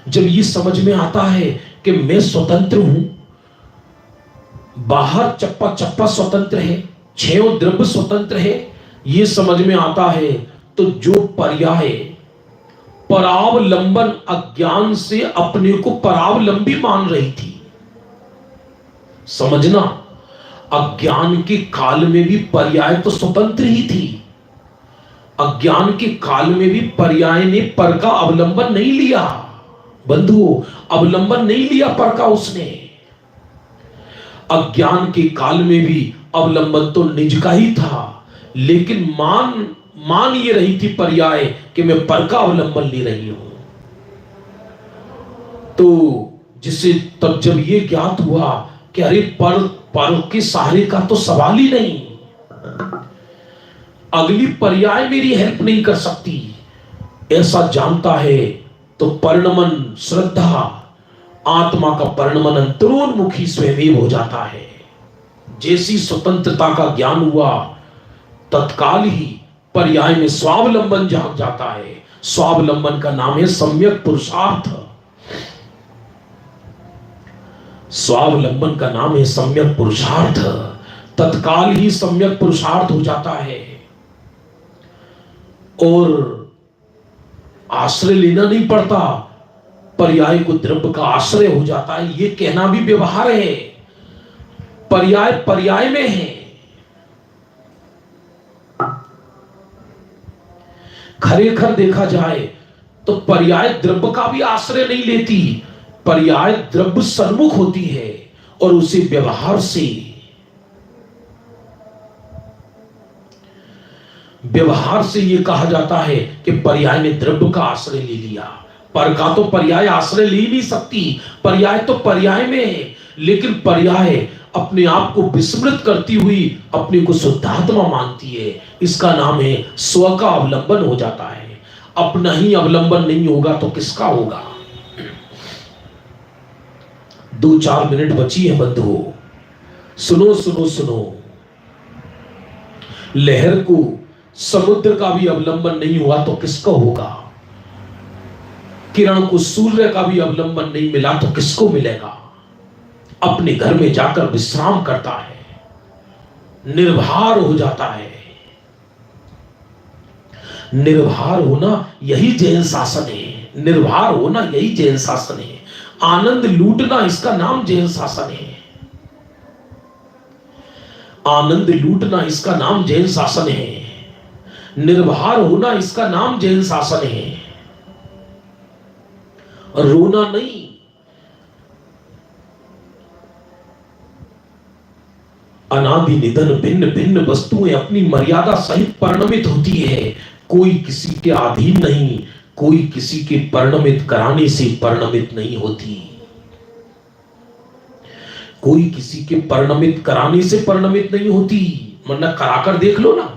जब ये समझ में आता है कि मैं स्वतंत्र हूं, बाहर चप्पा चप्पा स्वतंत्र है, छयों द्रव्य स्वतंत्र है, ये समझ में आता है, तो जो पर्याय परावलंबन अज्ञान से अपने को परावलंबी मान रही थी, समझना, अज्ञान के काल में भी पर्याय तो स्वतंत्र ही थी। अज्ञान के काल में भी पर्याय ने पर का अवलंबन नहीं लिया बंधुओं, अवलंबन नहीं लिया पर का उसने। अज्ञान के काल में भी अवलंबन तो निज का ही था, लेकिन मान ये रही थी पर्याय कि मैं पर का अवलंबन ले रही हूं। तो जिसे तब जब ये ज्ञात हुआ कि अरे पर के सहारे का तो सवाल ही नहीं, अगली पर्याय मेरी हेल्प नहीं कर सकती, ऐसा जानता है, तो परिणमन श्रद्धा, आत्मा का परिणमन अंतरोन्मुखी स्वयं हो जाता है। जैसी स्वतंत्रता का ज्ञान हुआ, तत्काल ही पर्याय में स्वावलंबन जाग जाता है। स्वावलंबन का नाम है सम्यक पुरुषार्थ। स्वावलंबन का नाम है सम्यक पुरुषार्थ। तत्काल ही सम्यक पुरुषार्थ हो जाता है और आश्रय लेना नहीं पड़ता, पर्याय को द्रव्य का आश्रय हो जाता है। ये कहना भी व्यवहार है, पर्याय पर्याय में है। खरेखर देखा जाए तो पर्याय द्रव्य का भी आश्रय नहीं लेती, पर्याय द्रव्य सन्मुख होती है और उसे व्यवहार से यह कहा जाता है कि पर्याय ने द्रव्य का आश्रय ले लिया, पर का तो पर्याय आश्रय ले ही नहीं सकती, पर्याय तो पर्याय में है, लेकिन पर्याय अपने आप को विस्मृत करती हुई अपने को शुद्धात्मा मानती है। इसका नाम है स्व का अवलंबन हो जाता है। अपना ही अवलंबन नहीं होगा तो किसका होगा। 2-4 मिनट बची है बंधुओं, सुनो सुनो सुनो। लहर को समुद्र का भी अवलंबन नहीं हुआ तो किसका होगा। किरण को सूर्य का भी अवलंबन नहीं मिला तो किसको मिलेगा। अपने घर में जाकर विश्राम करता है, निर्भर हो जाता है। निर्भर होना यही जैन शासन है। निर्भर होना यही जैन शासन है। आनंद लूटना इसका नाम जैन शासन है। आनंद लूटना इसका नाम जैन शासन है। निर्भर होना इसका नाम जैन शासन है। रोना नहीं। अनादि निधन भिन्न भिन्न वस्तुएं अपनी मर्यादा सहित परिणमित होती है। कोई किसी के अधीन नहीं, कोई किसी के परिणमित कराने से परिणमित नहीं होती। कोई किसी के परिणमित कराने से परिणमित नहीं होती, वरना कराकर देख लो ना।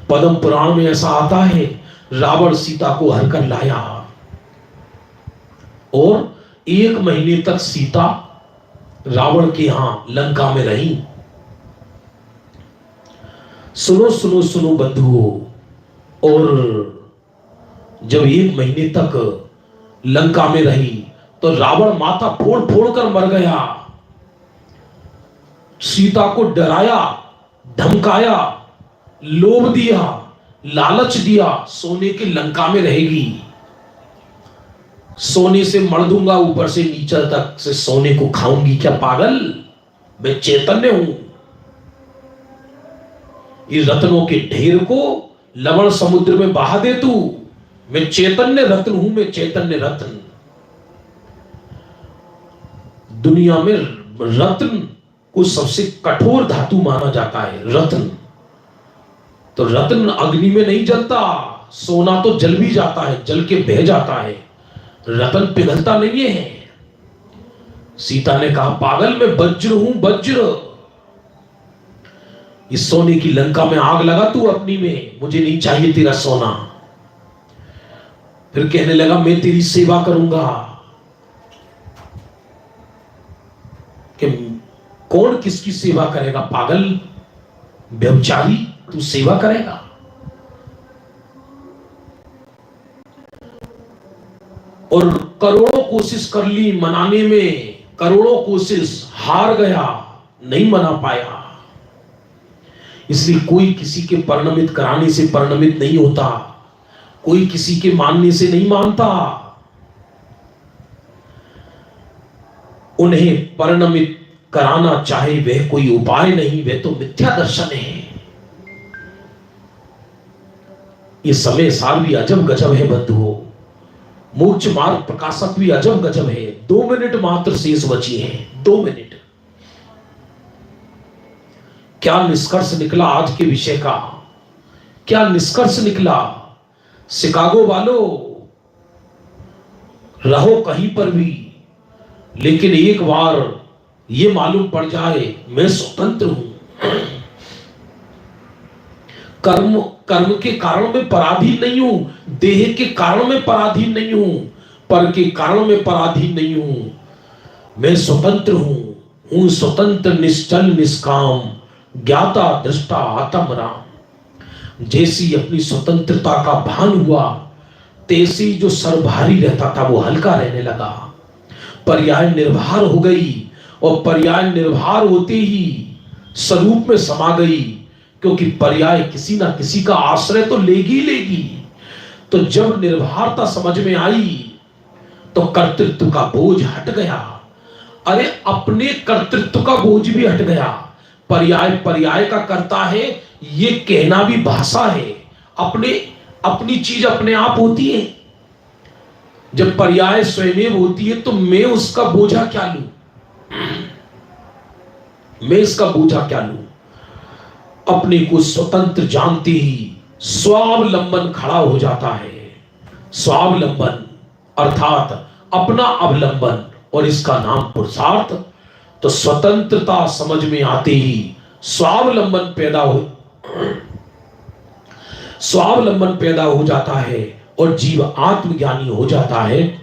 पद्म पुराण में ऐसा आता है, रावण सीता को हर कर लाया और 1 महीने तक सीता रावण के यहां लंका में रही। सुनो सुनो सुनो बंधुओं, और जब 1 महीने तक लंका में रही तो रावण माथा फोड़ फोड़ कर मर गया। सीता को डराया, धमकाया, लोभ दिया, लालच दिया, सोने की लंका में रहेगी, सोने से मर दूंगा, ऊपर से नीचे तक से सोने को खाऊंगी। क्या पागल, मैं चैतन्य हूं। इस रत्नों के ढेर को लवण समुद्र में बहा दे तू, मैं चैतन्य रत्न हूं, मैं चैतन्य रत्न। दुनिया में रत्न को सबसे कठोर धातु माना जाता है, रत्न। तो रत्न अग्नि में नहीं जलता, सोना तो जल भी जाता है, जल के बह जाता है, रत्न पिघलता नहीं है। सीता ने कहा, पागल, मैं वज्र हूं, वज्र। इस सोने की लंका में आग लगा तू अपनी में, मुझे नहीं चाहिए तेरा सोना। फिर कहने लगा, मैं तेरी सेवा करूंगा। कि कौन किसकी सेवा करेगा, पागल, व्यभिचारी, तू सेवा करेगा। और करोड़ों कोशिश कर ली मनाने में, करोड़ों कोशिश, हार गया, नहीं मना पाया। इसलिए कोई किसी के परिणमित कराने से परिणमित नहीं होता, कोई किसी के मानने से नहीं मानता। उन्हें परिणमित कराना चाहे वह कोई उपाय नहीं, वह तो मिथ्या दर्शन है। ये समय साल भी अजब गजब है बंधुओं। मोक्ष मार्ग प्रकाशक भी अजब गजब है। 2 मिनट मात्र शेष बची हैं, 2 मिनट। क्या निष्कर्ष निकला आज के विषय का, क्या निष्कर्ष निकला। शिकागो वालों, रहो कहीं पर भी, लेकिन एक बार ये मालूम पड़ जाए, मैं स्वतंत्र हूं। कर्म के कारण में पराधीन नहीं हूं, देह के कारण में पराधीन नहीं हूं, पर के कारण में पराधीन नहीं हूं। मैं स्वतंत्र हूं स्वतंत्र, निश्चल निष्काम, ज्ञाता दृष्टा आत्म राम। जैसी अपनी स्वतंत्रता का भान हुआ, तैसी जो सर भारी रहता था वो हल्का रहने लगा। पर्याय निर्भर हो गई, और पर्याय निर्भर होते ही स्वरूप में समा गई, क्योंकि पर्याय किसी ना किसी का आश्रय तो लेगी लेगी। तो जब निर्भरता समझ में आई तो कर्तृत्व का बोझ हट गया। अरे अपने कर्तृत्व का बोझ भी हट गया। पर्याय पर्याय का करता है, ये कहना भी भाषा है। अपनी चीज अपने आप होती है। जब पर्याय स्वयं होती है तो मैं उसका बोझा क्या लूं, मैं इसका बोझा क्या लूं। अपने को स्वतंत्र जानते ही स्वावलंबन खड़ा हो जाता है। स्वावलंबन अर्थात अपना अवलंबन और इसका नाम पुरुषार्थ। तो स्वतंत्रता समझ में आते ही स्वावलंबन पैदा हो जाता है और जीव आत्मज्ञानी हो जाता है।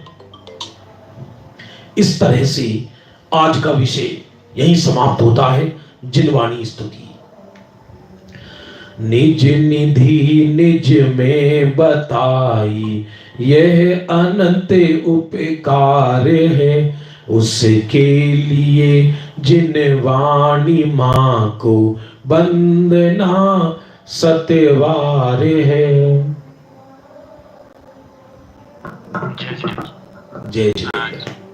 इस तरह से आज का विषय यही समाप्त होता है। जिनवाणी स्तुति। निज निधि निज में बताई, यह अनंत उपकार है, उसके लिए जिनवाणी मां को वंदना सत्यवार है। जय जय।